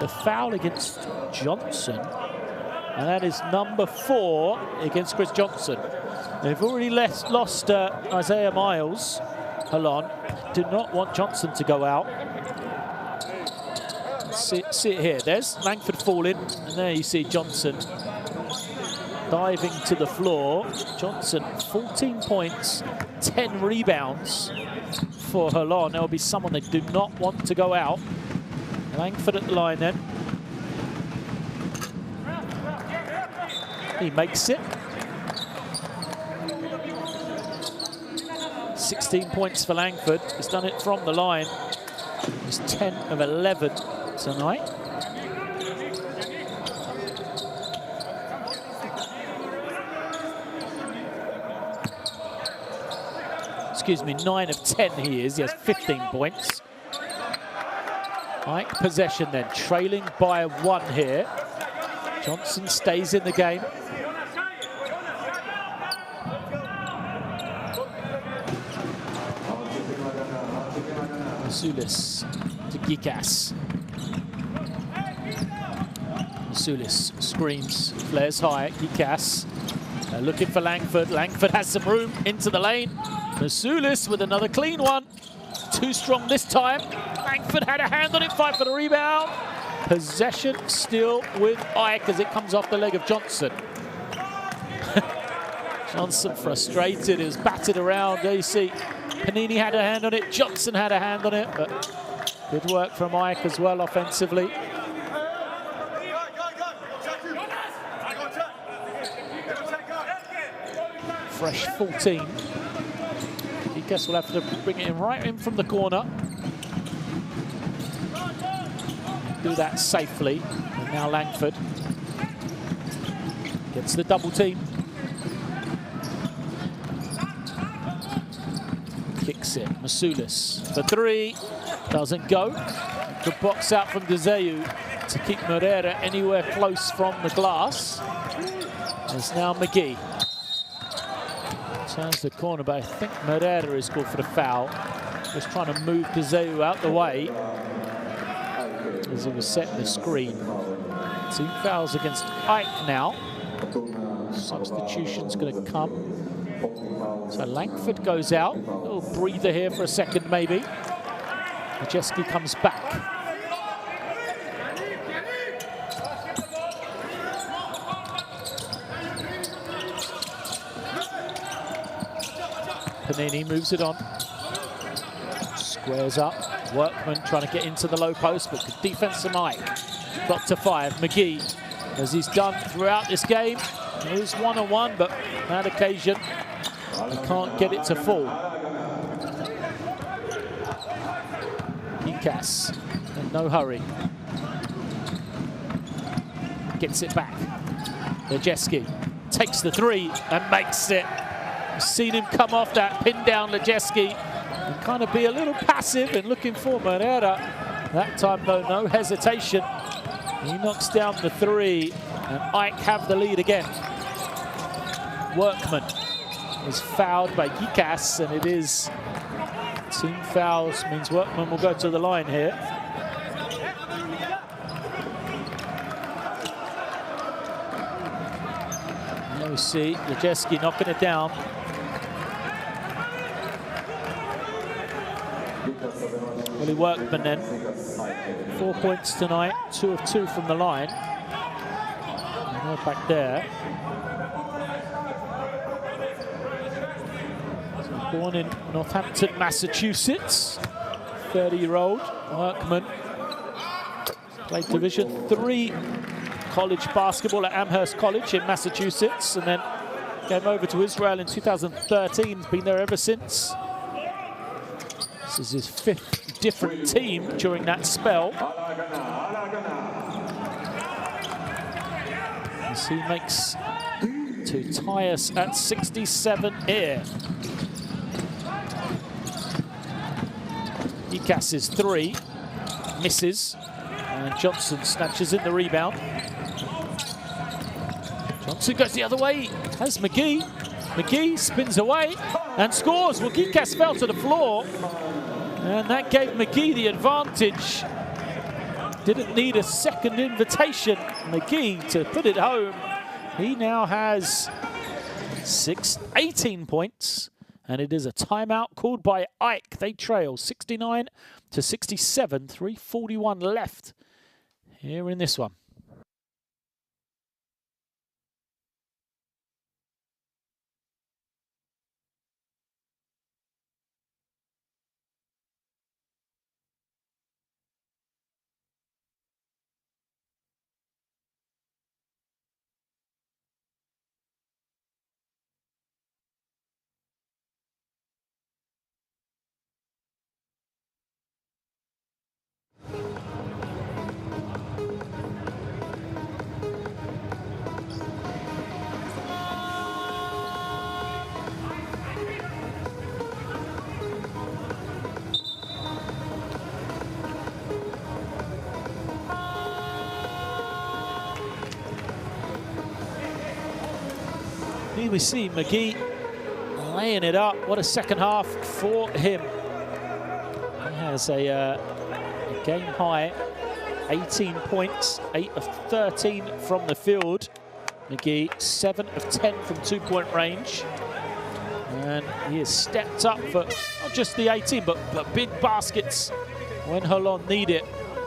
The foul against Johnson, and that is number 4 against Chris Johnson. They've already lost Isaiah Miles. Holon do not want Johnson to go out. See it here. There's Langford falling, and there you see Johnson diving to the floor. Johnson, 14 points, 10 rebounds for Holon. There will be someone they do not want to go out. Langford at the line then. He makes it. 16 points for Langford. He's done it from the line. He's 10 of 11 tonight. Excuse me, 9 of 10 he is. He has 15 points. AEK possession then, trailing by 1 here. Johnson stays in the game. Masulis to Gikas. Masulis screams, flares high. Gikas looking for Langford. Langford has some room into the lane. Masulis with another clean one. Too strong this time. Langford had a hand on it, fight for the rebound. Possession still with Ike as it comes off the leg of Johnson. Johnson frustrated, he was battered around. There you see Panini had a hand on it, Johnson had a hand on it, but good work from Ike as well offensively. Fresh 14. I guess we'll have to bring it in right in from the corner. Do that safely. And now Langford gets the double team. Kicks it. Masulis for three. Doesn't go. Good box out from Deseu to keep Moreira anywhere close from the glass. It's now McGee. Turns the corner, but I think Moreira is called for the foul. Just trying to move Deseu out the way as he was setting the screen. Team fouls against Ike now. Substitution's going to come. So Langford goes out. A little breather here for a second, maybe. Majeski comes back. Panini moves it on. Squares up. Workman trying to get into the low post, but good defense from Ike. Got to 5. McGee, as he's done throughout this game. It was one-on-one, but on that occasion, he can't get it to fall. Gikas, in no hurry. Gets it back. Lejeski takes the 3 and makes it. We've seen him come off that pin down Lejeski and kind of be a little passive and looking for Moreira. That time, though, no hesitation. He knocks down the 3 and Ike have the lead again. Workman is fouled by Gikas, and it is team fouls, means Workman will go to the line here. There we see Lejeski knocking it down. Willie Workman then. 4 points tonight, 2 of 2 from the line. And they're back there. Born in Northampton, Massachusetts. 30-year-old Workman. Played Division 3 college basketball at Amherst College in Massachusetts, and then came over to Israel in 2013. He's been there ever since. This is his 5th different team during that spell. As he makes to tie us at 67 here. Gikas' 3 misses, and Johnson snatches in the rebound. Johnson goes the other way, has McGee. McGee spins away and scores. Well, Gikas fell to the floor, and that gave McGee the advantage. Didn't need a second invitation, McGee, to put it home. He now has 18 points. And it is a timeout called by Ike. They trail 69 to 67, 3:41 left here in this one. Here we see McGee laying it up. What a second half for him. has a game high, 18 points, 8 of 13 from the field. McGee, 7 of 10 from two-point range. And he has stepped up for not just the 18, but big baskets when Holon need it.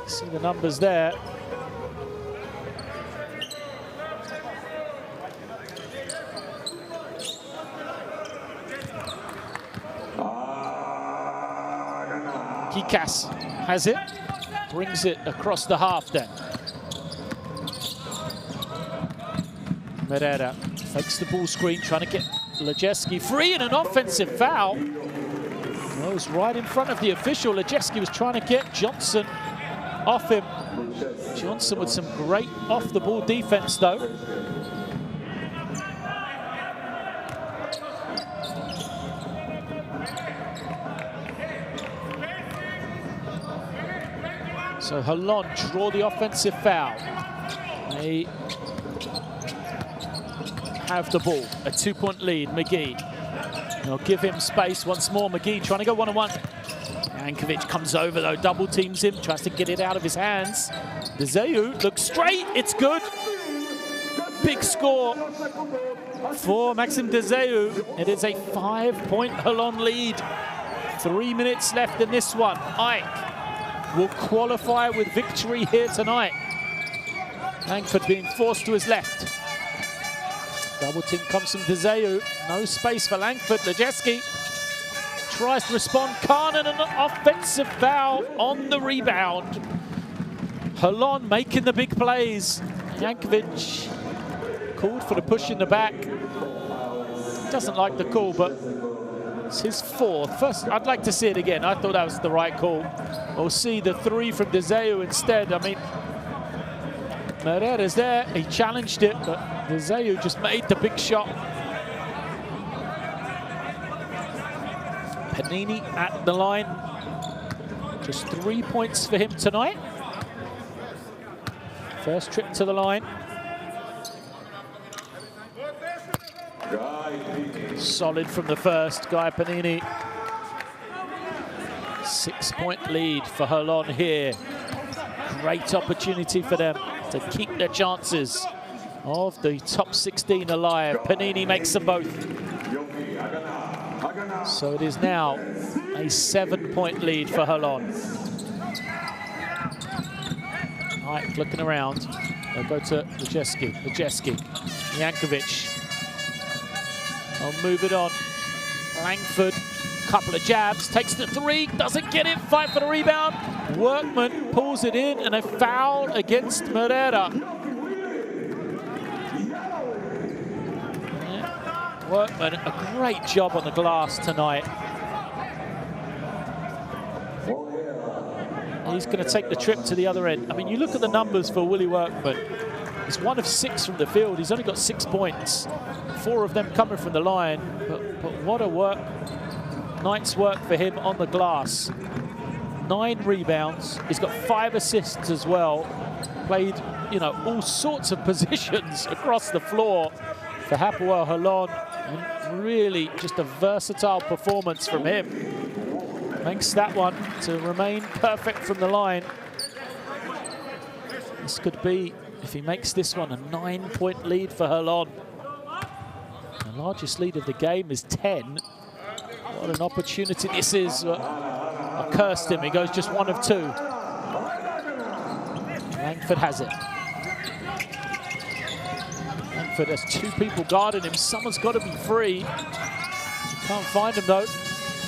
See the numbers there. Kikas has it, brings it across the half then. Merera fakes the ball screen, trying to get Lejeski free, and an offensive foul. Goes right in front of the official. Lejeski was trying to get Johnson off him. Johnson with some great off-the-ball defense, though. So Holon draw the offensive foul. They have the ball, a two-point lead. McGee, they'll give him space once more. McGee trying to go one-on-one. Jankovic comes over though, double teams him, tries to get it out of his hands. Dezeu looks straight, it's good. Big score for Maxim Dezeu. It is a 5-point Holon lead. 3 minutes left in this one. Ike will qualify with victory here tonight. Langford being forced to his left. Double team comes from Dezeu. No space for Langford. Lejeski tries to respond. Khan, and an offensive foul on the rebound. Holon making the big plays. Jankovic called for the push in the back. Doesn't like the call, but it's his fourth. First, I'd like to see it again. I thought that was the right call. We'll see the three from Dezeu instead. I mean, Merera's there. He challenged it, but Dezeu just made the big shot. Panini at the line. Just 3 points for him tonight. First trip to the line. Solid from the first, Guy Panini. 6-point lead for Holon here. Great opportunity for them to keep their chances of the top 16 alive. Panini makes them both. So it is now a 7-point lead for Holon. Ike looking around. They'll go to Lejeski. Jankovic. I'll move it on. Langford, couple of jabs, takes the three, doesn't get it, fight for the rebound. Workman pulls it in, and a foul against Merera. Yeah. Workman, a great job on the glass tonight. He's going to take the trip to the other end. I mean, you look at the numbers for Willie Workman. He's 1 of 6 from the field. He's only got 6 points. 4 of them coming from the line. But what a night's work for him on the glass. 9 rebounds. He's got 5 assists as well. Played, you know, all sorts of positions across the floor for Hapoel Holon. And really just a versatile performance from him. Makes that one to remain perfect from the line. This could be, if he makes this one, a 9-point lead for Holon. The largest lead of the game is 10. What an opportunity this is. I cursed him. He goes just 1 of 2. Langford has it. Langford has 2 people guarding him. Someone's got to be free. Can't find him though.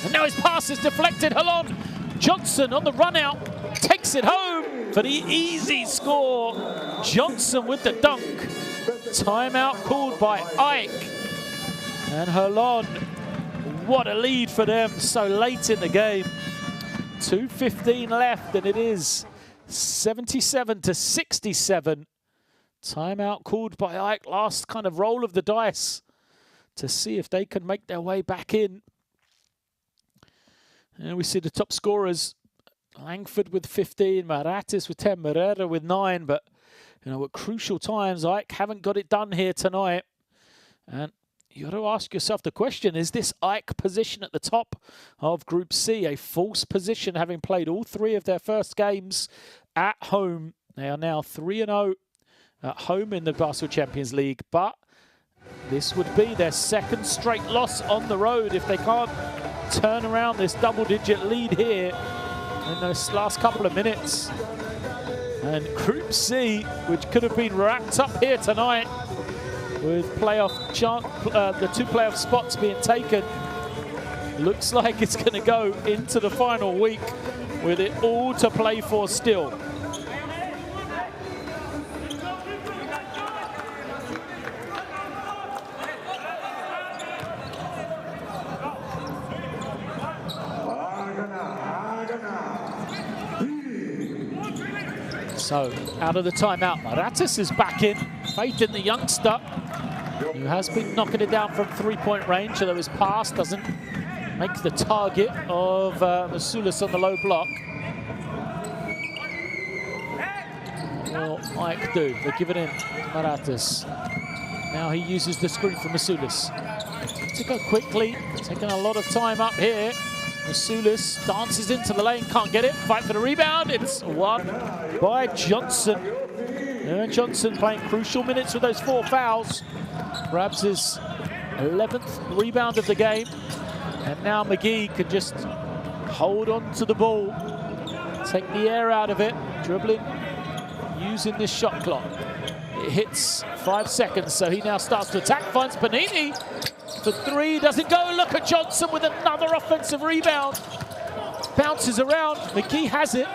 And now his pass is deflected. Holon. Johnson on the run out. Takes it home for the easy score. Johnson with the dunk. Timeout called by Ike. And Holon, what a lead for them so late in the game. 2:15 left, and it is 77-67. Timeout called by Ike. Last kind of roll of the dice to see if they can make their way back in. And we see the top scorers. Langford with 15, Maratis with 10, Merera with 9. But, you know, at crucial times, Ike haven't got it done here tonight. And you got to ask yourself the question, is this AEK position at the top of Group C a false position, having played all 3 of their first games at home? They are now 3-0 at home in the Basketball Champions League, but this would be their 2nd straight loss on the road if they can't turn around this double-digit lead here in those last couple of minutes. And Group C, which could have been wrapped up here tonight with the 2 playoff spots being taken, looks like it's going to go into the final week with it all to play for still. So, out of the timeout, Maratis is back in. Faith in the youngster, who has been knocking it down from 3-point range, although his pass doesn't make the target of Masulis on the low block. Well, AEK do. They give it in, Maratis. Now he uses the screen for Masulis. To go quickly, taking a lot of time up here. Masulis dances into the lane, can't get it. Fight for the rebound. It's won by Johnson. Johnson playing crucial minutes with those 4 fouls. Grabs his 11th rebound of the game. And now McGee can just hold on to the ball, take the air out of it, dribbling, using this shot clock. It hits 5 seconds, so he now starts to attack, finds Panini. For 3, doesn't go. Look at Johnson with another offensive rebound. Bounces around. McGee has it.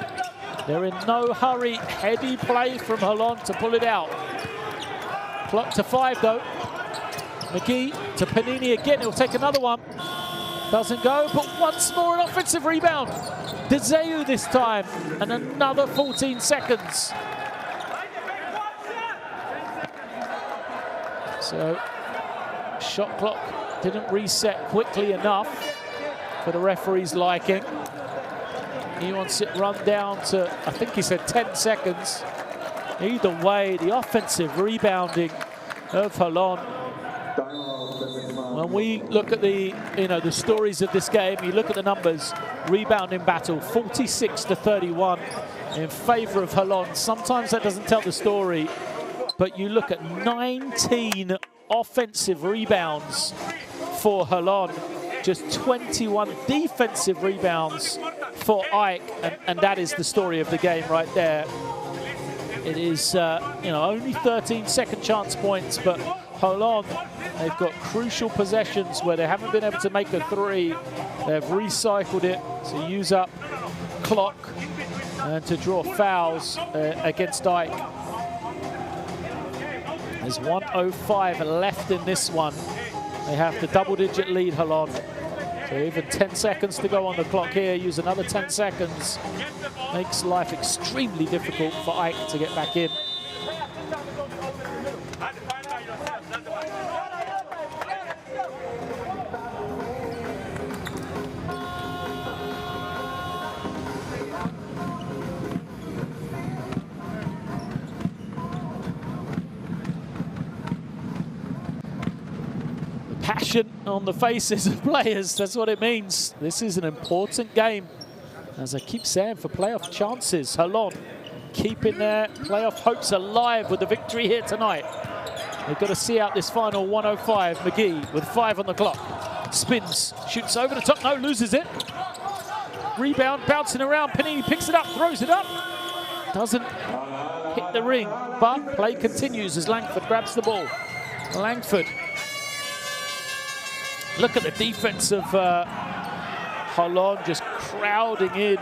They're in no hurry. Heady play from Holon to pull it out. Clock to 5 though. McGee to Panini again. He'll take another one. Doesn't go, but once more an offensive rebound. Dezeu this time, and another 14 seconds. So, shot clock didn't reset quickly enough for the referee's liking. He wants it run down to, I think he said 10 seconds. Either way, the offensive rebounding of Holon. When we look at the stories of this game, you look at the numbers, rebounding battle, 46-31 in favor of Holon. Sometimes that doesn't tell the story, but you look at 19 offensive rebounds for Holon, just 21 defensive rebounds for AEK, and that is the story of the game right there. It is, only 13 second chance points, but Holon, they've got crucial possessions where they haven't been able to make a 3. They've recycled it to use up clock and to draw fouls against AEK. There's 1:05 left in this one. They have the double-digit lead, Holon. So even 10 seconds to go on the clock here. Use another 10 seconds. Makes life extremely difficult for AEK to get back in. Passion on the faces of players, that's what it means. This is an important game, as I keep saying, for playoff chances. Holon keeping their playoff hopes alive with the victory here tonight. They've got to see out this final 1:05. McGee with 5 on the clock. Spins, shoots over the top, no, loses it. Rebound, bouncing around, Panini picks it up, throws it up. Doesn't hit the ring, but play continues as Langford grabs the ball. Langford. Look at the defense of Holon just crowding in,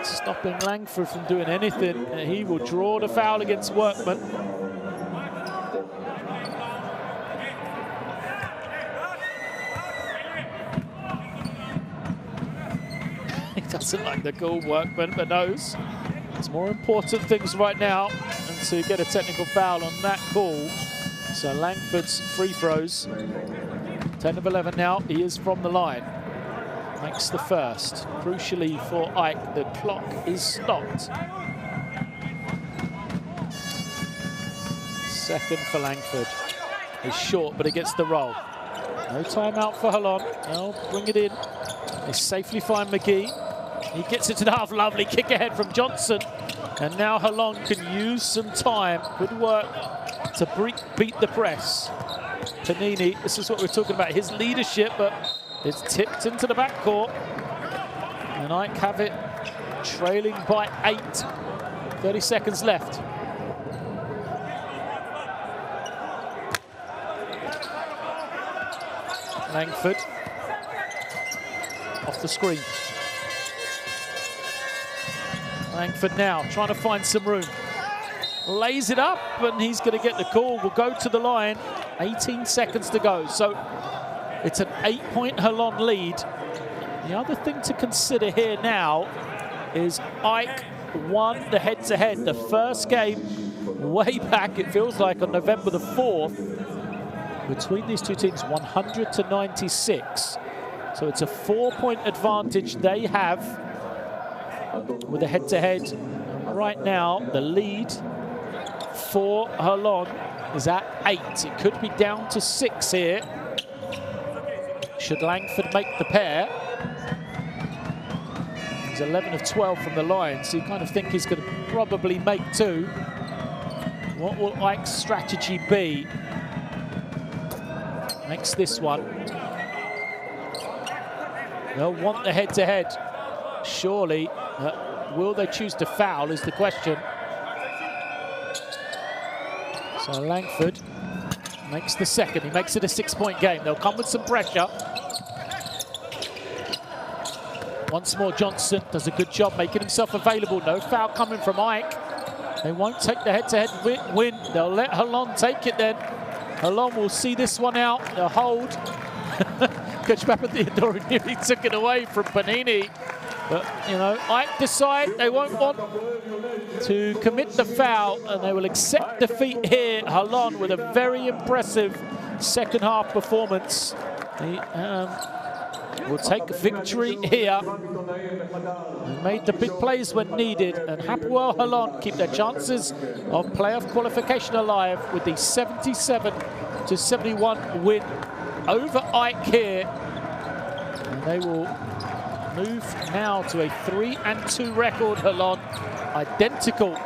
stopping Langford from doing anything. He will draw the foul against Workman. He doesn't like the call, Workman, but knows there's more important things right now than to get a technical foul on that call. So Langford's free throws. 10 of 11 now, he is from the line. Makes the first. Crucially for AEK, the clock is stopped. Second for Langford. is short, but it gets the roll. No timeout for Holon. They'll bring it in. They safely find McGee. He gets it to the half. Lovely kick ahead from Johnson. And now Holon can use some time. Good work to beat the press. Panini, this is what we're talking about, his leadership, but it's tipped into the backcourt. And AEK have it trailing by 8. 30 seconds left. Langford off the screen. Langford now trying to find some room. Lays it up, and he's going to get the call. Will go to the line. 18 seconds to go. So it's an 8-point Holon lead. The other thing to consider here now is AEK won the head-to-head. The first game way back, it feels like, on November the 4th. Between these two teams, 100-96. So it's a 4-point advantage they have with a head-to-head. Right now, the lead for Holon is at 8. It could be down to 6 here. Should Langford make the pair. He's 11 of 12 from the line, so you kind of think he's going to probably make 2. What will AEK's strategy be? Makes this one. They'll want the head-to-head. Surely. Will they choose to foul is the question. So Langford makes the second. He makes it a 6-point game. They'll come with some pressure. Once more, Johnson does a good job making himself available. No foul coming from AEK. They won't take the head-to-head win. They'll let Holon take it then. Holon will see this one out. They'll hold. Coach Papatheodorou nearly took it away from Panini. But, you know, AEK decide they won't want to commit the foul, and they will accept defeat here. Holon with a very impressive second half performance. He will take victory here. They made the big plays when needed, and Hapoel Holon keep their chances of playoff qualification alive with the 77-71 win over AEK here. And they will move now to a 3-2 record. Holon identical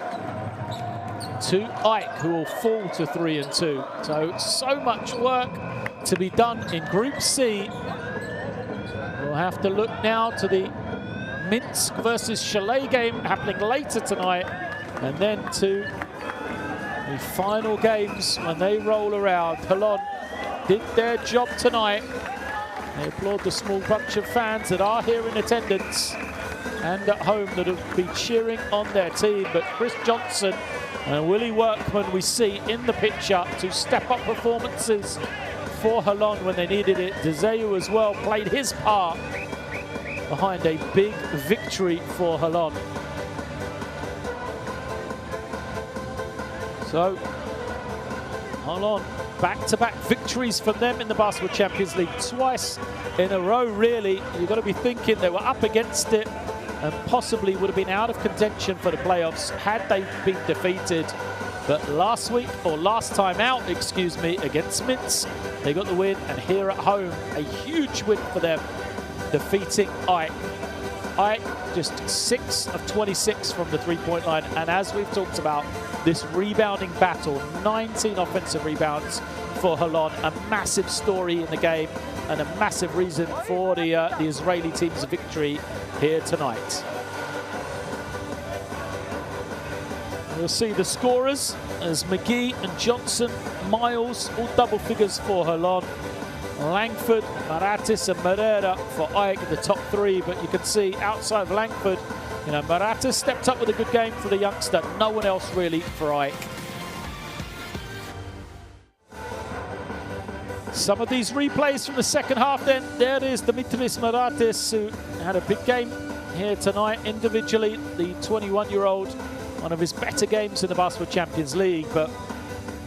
to AEK, who will fall to 3-2. So much work to be done in Group C. We'll have to look now to the Minsk versus Chalet game happening later tonight, and then to the final games when they roll around. Holon did their job tonight. They applaud the small bunch of fans that are here in attendance and at home that will be cheering on their team. But Chris Johnson and Willie Workman we see in the picture to step up performances for Holon when they needed it. Deseu as well played his part behind a big victory for Holon. So Holon, back-to-back victories from them in the Basketball Champions League, twice in a row really. You've got to be thinking they were up against it and possibly would have been out of contention for the playoffs had they been defeated. But last time out, excuse me, against Minsk, they got the win, and here at home, a huge win for them, defeating AEK. AEK just 6 of 26 from the three-point line, and as we've talked about, this rebounding battle, 19 offensive rebounds for Holon, a massive story in the game and a massive reason for the Israeli team's victory here tonight. We'll see the scorers as McGee and Johnson, Miles, all double figures for Holon. Langford, Maratis and Moreira for AEK, the top 3, but you can see outside of Langford, you know, Maratis stepped up with a good game for the youngster. No one else really for AEK. Some of these replays from the second half then. There it is, Dimitris Maratis, who had a big game here tonight individually. The 21-year-old, one of his better games in the Basketball Champions League. But,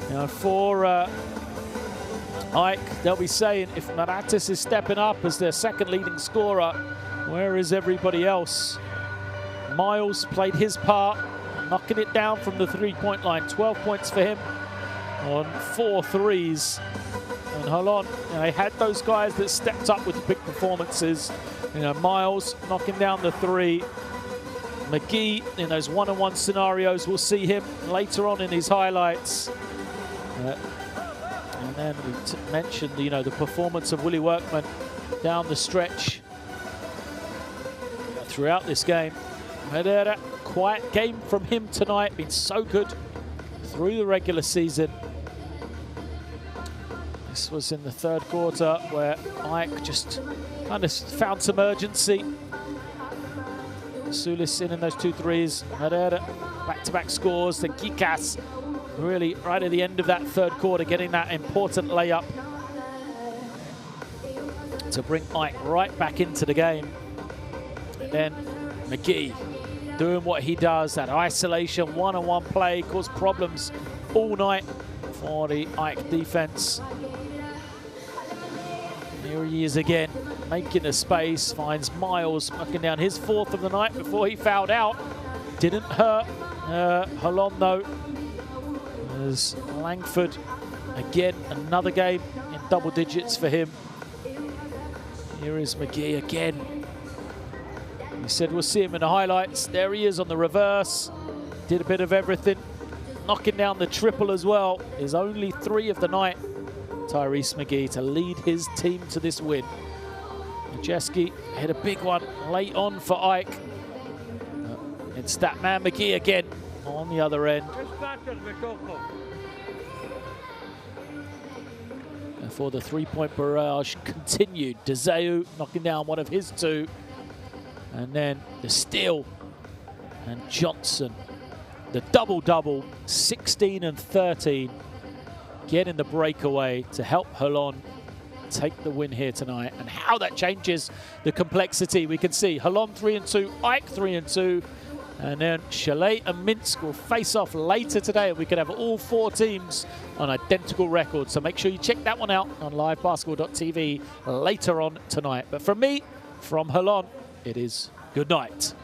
you know, for AEK, they'll be saying if Maratis is stepping up as their second leading scorer, where is everybody else? Miles played his part, knocking it down from the three-point line. 12 points for him on 4 threes. And Holon, they had those guys that stepped up with the big performances. Miles knocking down the three. McGee in those one-on-one scenarios. We'll see him later on in his highlights. And then we mentioned, the performance of Willie Workman down the stretch throughout this game. Herrera, quiet game from him tonight. Been so good through the regular season. This was in the third quarter where Ike just kind of found some urgency. Sulis in those 2 threes. Herrera, back-to-back scores. Then Kikas really right at the end of that third quarter getting that important layup to bring Ike right back into the game. And then McGee doing what he does, that isolation one-on-one play, caused problems all night for the Ike defense. Here he is again, making a space, finds Miles, knocking down his 4th of the night before he fouled out. Didn't hurt Holon though. As Langford, again, another game in double digits for him. Here is McGee again. We said we'll see him in the highlights. There he is on the reverse. Did a bit of everything. Knocking down the triple as well. His only 3 of the night. Tyrese McGee to lead his team to this win. Majeski hit a big one late on for Ike. It's that man McGee again on the other end. For the 3-point barrage continued. Dezeu knocking down one of his 2. And then the steal. And Johnson, the double-double, 16 and 13. Getting the breakaway to help Holon take the win here tonight. And how that changes the complexity. We can see Holon 3 and 2, Ike 3 and 2. And then Chalet and Minsk will face off later today. We could have all 4 teams on identical records. So make sure you check that one out on livebasketball.tv later on tonight. But from me, from Holon, it is good night.